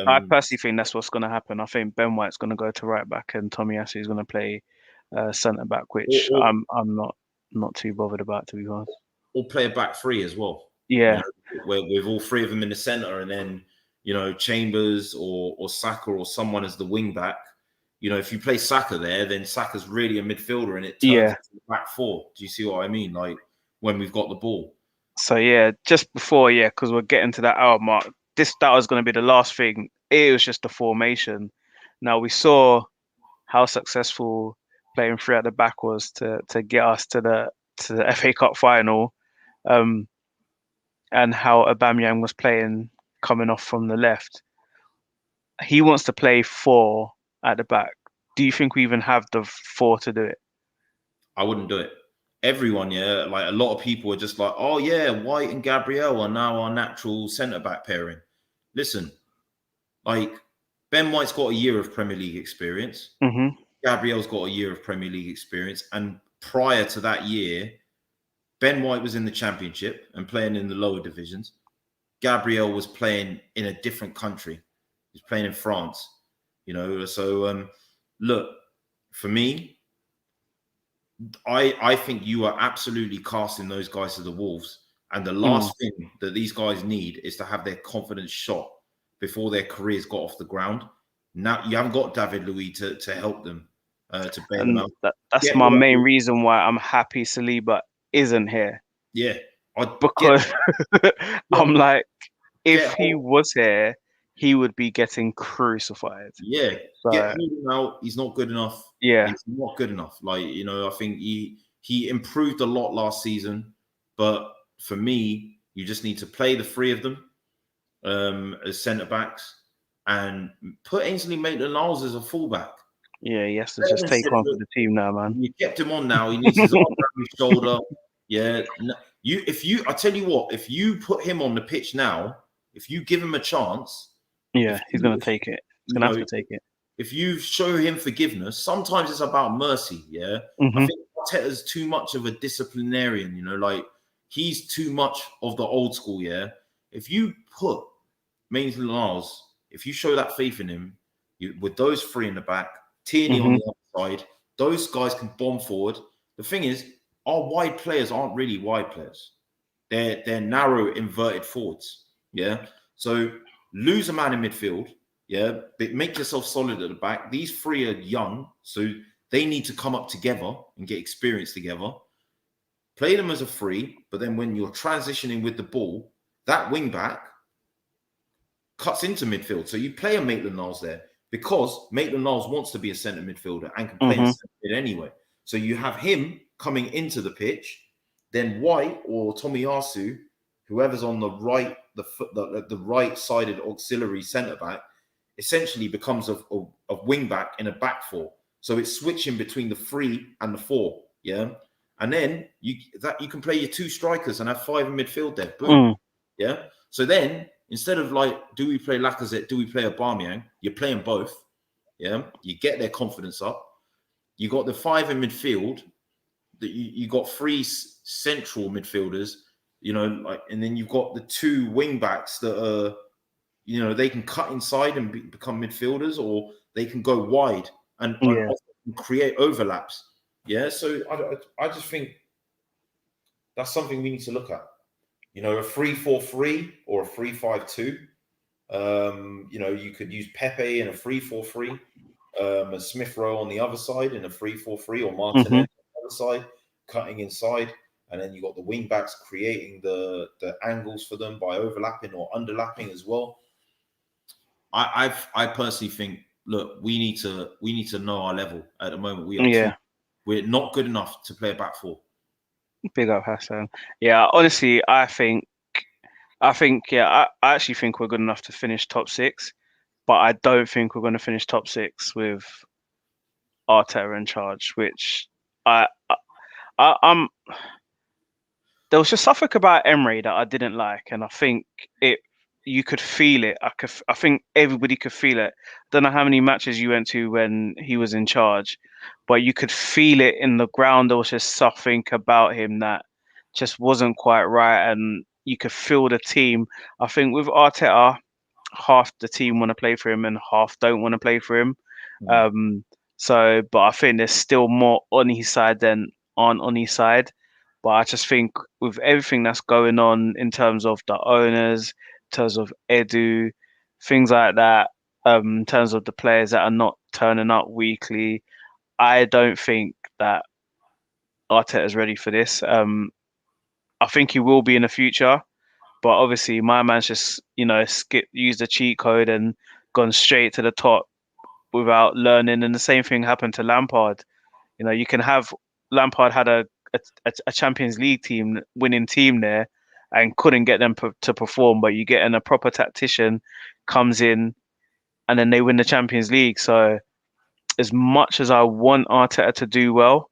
I personally think that's what's going to happen. I think Ben White's going to go to right back, and Tomiyasu is going to play centre back, or, which or, I'm not too bothered about, to be honest. or play a back three as well. Yeah, With all three of them in the centre, and then Chambers or Saka or someone as the wing back. If you play Saka there, then Saka's really a midfielder, and it turns yeah. into the back four. Do you see what I mean? Like when we've got the ball. So yeah, just before, yeah, because we're getting to that hour mark. That was going to be the last thing. It was just the formation. Now we saw how successful playing three at the back was to get us to the FA Cup final, um, and how Aubameyang was playing coming off from the left. He wants to play four at the back. Do you think we even have the four to do it? I wouldn't do it. Everyone, yeah, like a lot of people are just like, oh yeah, White and Gabriel are now our natural centre back pairing. Listen, like Ben White's got a year of Premier League experience. Hmm. Gabriel's got a year of Premier League experience, and prior to that year, Ben White was in the Championship and playing in the lower divisions. Gabriel was playing in a different country. He was playing in France. So look, for me, I think you are absolutely casting those guys to the wolves. And the last thing that these guys need is to have their confidence shot before their careers got off the ground. Now you haven't got David Luiz to help them, to bail them And out. that's Get my White. main reason why I'm happy Saliba isn't here, Yeah. because I'm like, if Get he was here, he would be getting crucified. Yeah, get So Holding out. He's not good enough. yeah, He's not good enough. I think he improved a lot last season, but for me, you just need to play the three of them as centre backs and put Ainsley Maitland-Niles as a fullback. yeah, he has to just take on for the team now, man. You kept him on now. He needs his arm around his shoulder. Yeah, I tell you what, if you put him on the pitch now, if you give him a chance. Yeah, he's gonna take it. He's gonna have to take it. If you show him forgiveness, sometimes it's about mercy. Yeah, I think Arteta's too much of a disciplinarian. Like he's too much of the old school. Yeah, if you put Maitland-Niles, if you show that faith in him, with those three in the back, Tierney on the other side, those guys can bomb forward. The thing is, our wide players aren't really wide players. They're narrow inverted forwards. Yeah, so lose a man in midfield, yeah, but make yourself solid at the back. These three are young, so they need to come up together and get experience together. Play them as a free, but then when you're transitioning with the ball, that wing back cuts into midfield. So you play a Maitland-Niles there because Maitland-Niles wants to be a centre midfielder and can play in centre mid anyway. So you have him coming into the pitch, then White or Tomiyasu, whoever's on the right, the right-sided auxiliary centre back, essentially becomes a wing back in a back four. So it's switching between the 3 and the 4. Yeah, and then you can play your 2 strikers and have 5 in midfield there. Boom. Yeah. So then Instead of like, do we play Lacazette? Do we play Aubameyang? You're playing both. Yeah, you get their confidence up. You got the 5 in midfield. That you got 3 central midfielders. And then you've got the 2 wing backs that are, they can cut inside and become midfielders, or they can go wide and create overlaps. Yeah, so I just think that's something we need to look at. A 3-4-3 or a 3-5-2. You could use Pepe in a 3-4-3, a Smith Rowe on the other side in a 3-4-3, or Martinez on the other side, cutting inside. And then you got the wing backs creating the angles for them by overlapping or underlapping as well. I personally think, look, we need to know our level at the moment. We're not good enough to play a back four. Big up, Hassan. Yeah, honestly, I actually think we're good enough to finish top 6, but I don't think we're going to finish top 6 with Arteta in charge. Which I'm. There was just something about Emery that I didn't like, and I think you could feel it. I think everybody could feel it. Don't know how many matches you went to when he was in charge, but you could feel it in the ground. There was just something about him that just wasn't quite right, and you could feel the team. I think with Arteta, half the team want to play for him and half don't want to play for him. But I think there's still more on his side than on his side. But I just think with everything that's going on in terms of the owners, in terms of Edu, things like that, in terms of the players that are not turning up weekly, I don't think that Arteta is ready for this. I think he will be in the future, but obviously my man's just used the cheat code and gone straight to the top without learning. And the same thing happened to Lampard. You can have Lampard had a Champions League winning team there, and couldn't get them to perform. But you get a proper tactician comes in, and then they win the Champions League. So as much as I want Arteta to do well,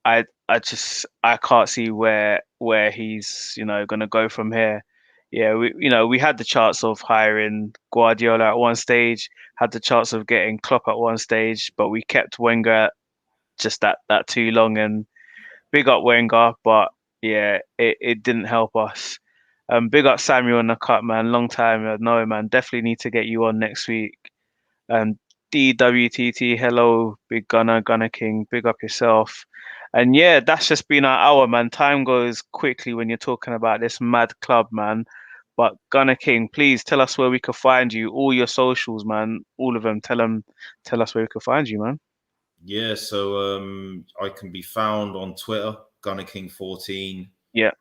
I I can't see where he's going to go from here. Yeah, we had the chance of hiring Guardiola at one stage, had the chance of getting Klopp at one stage, but we kept Wenger just that too long. And big up Wenger, but yeah, it didn't help us. Big up Samuel in the cut, man. Long time. No, man. Definitely need to get you on next week. DWTT, hello, big Gunner King. Big up yourself. And yeah, that's just been our hour, man. Time goes quickly when you're talking about this mad club, man. But Gunner King, please tell us where we can find you. All your socials, man. All of them. Tell us where we can find you, man. Yeah, so I can be found on Twitter, Gunner King 14. Yeah.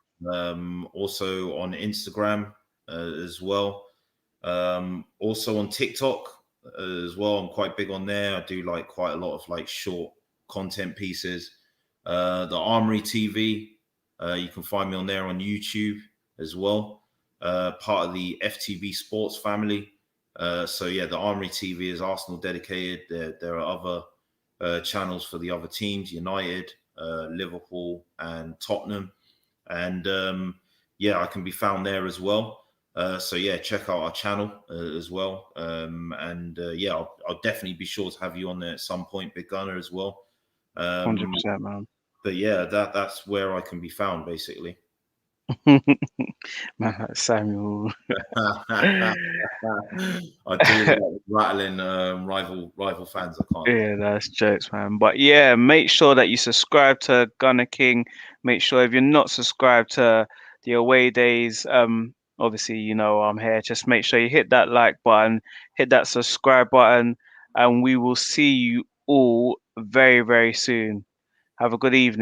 Also on Instagram as well. Also on TikTok as well. I'm quite big on there. I do like quite a lot of like short content pieces. The Armory TV, you can find me on there on YouTube as well. Part of the FTV Sports family. So yeah, the Armory TV is Arsenal dedicated. There are other channels for the other teams, United, Liverpool, and Tottenham. And yeah, I can be found there as well. So yeah, check out our channel as well. Yeah, I'll definitely be sure to have you on there at some point, Big Gunner, as well. 100%, man. But yeah, that's where I can be found, basically. Man, Samuel. I do like rattling rival fans. I can't. Yeah, that's jokes, man. But yeah, make sure that you subscribe to Gunner King. Make sure if you're not subscribed to the away days, obviously I'm here. Just make sure you hit that like button, hit that subscribe button, and we will see you all very, very soon. Have a good evening.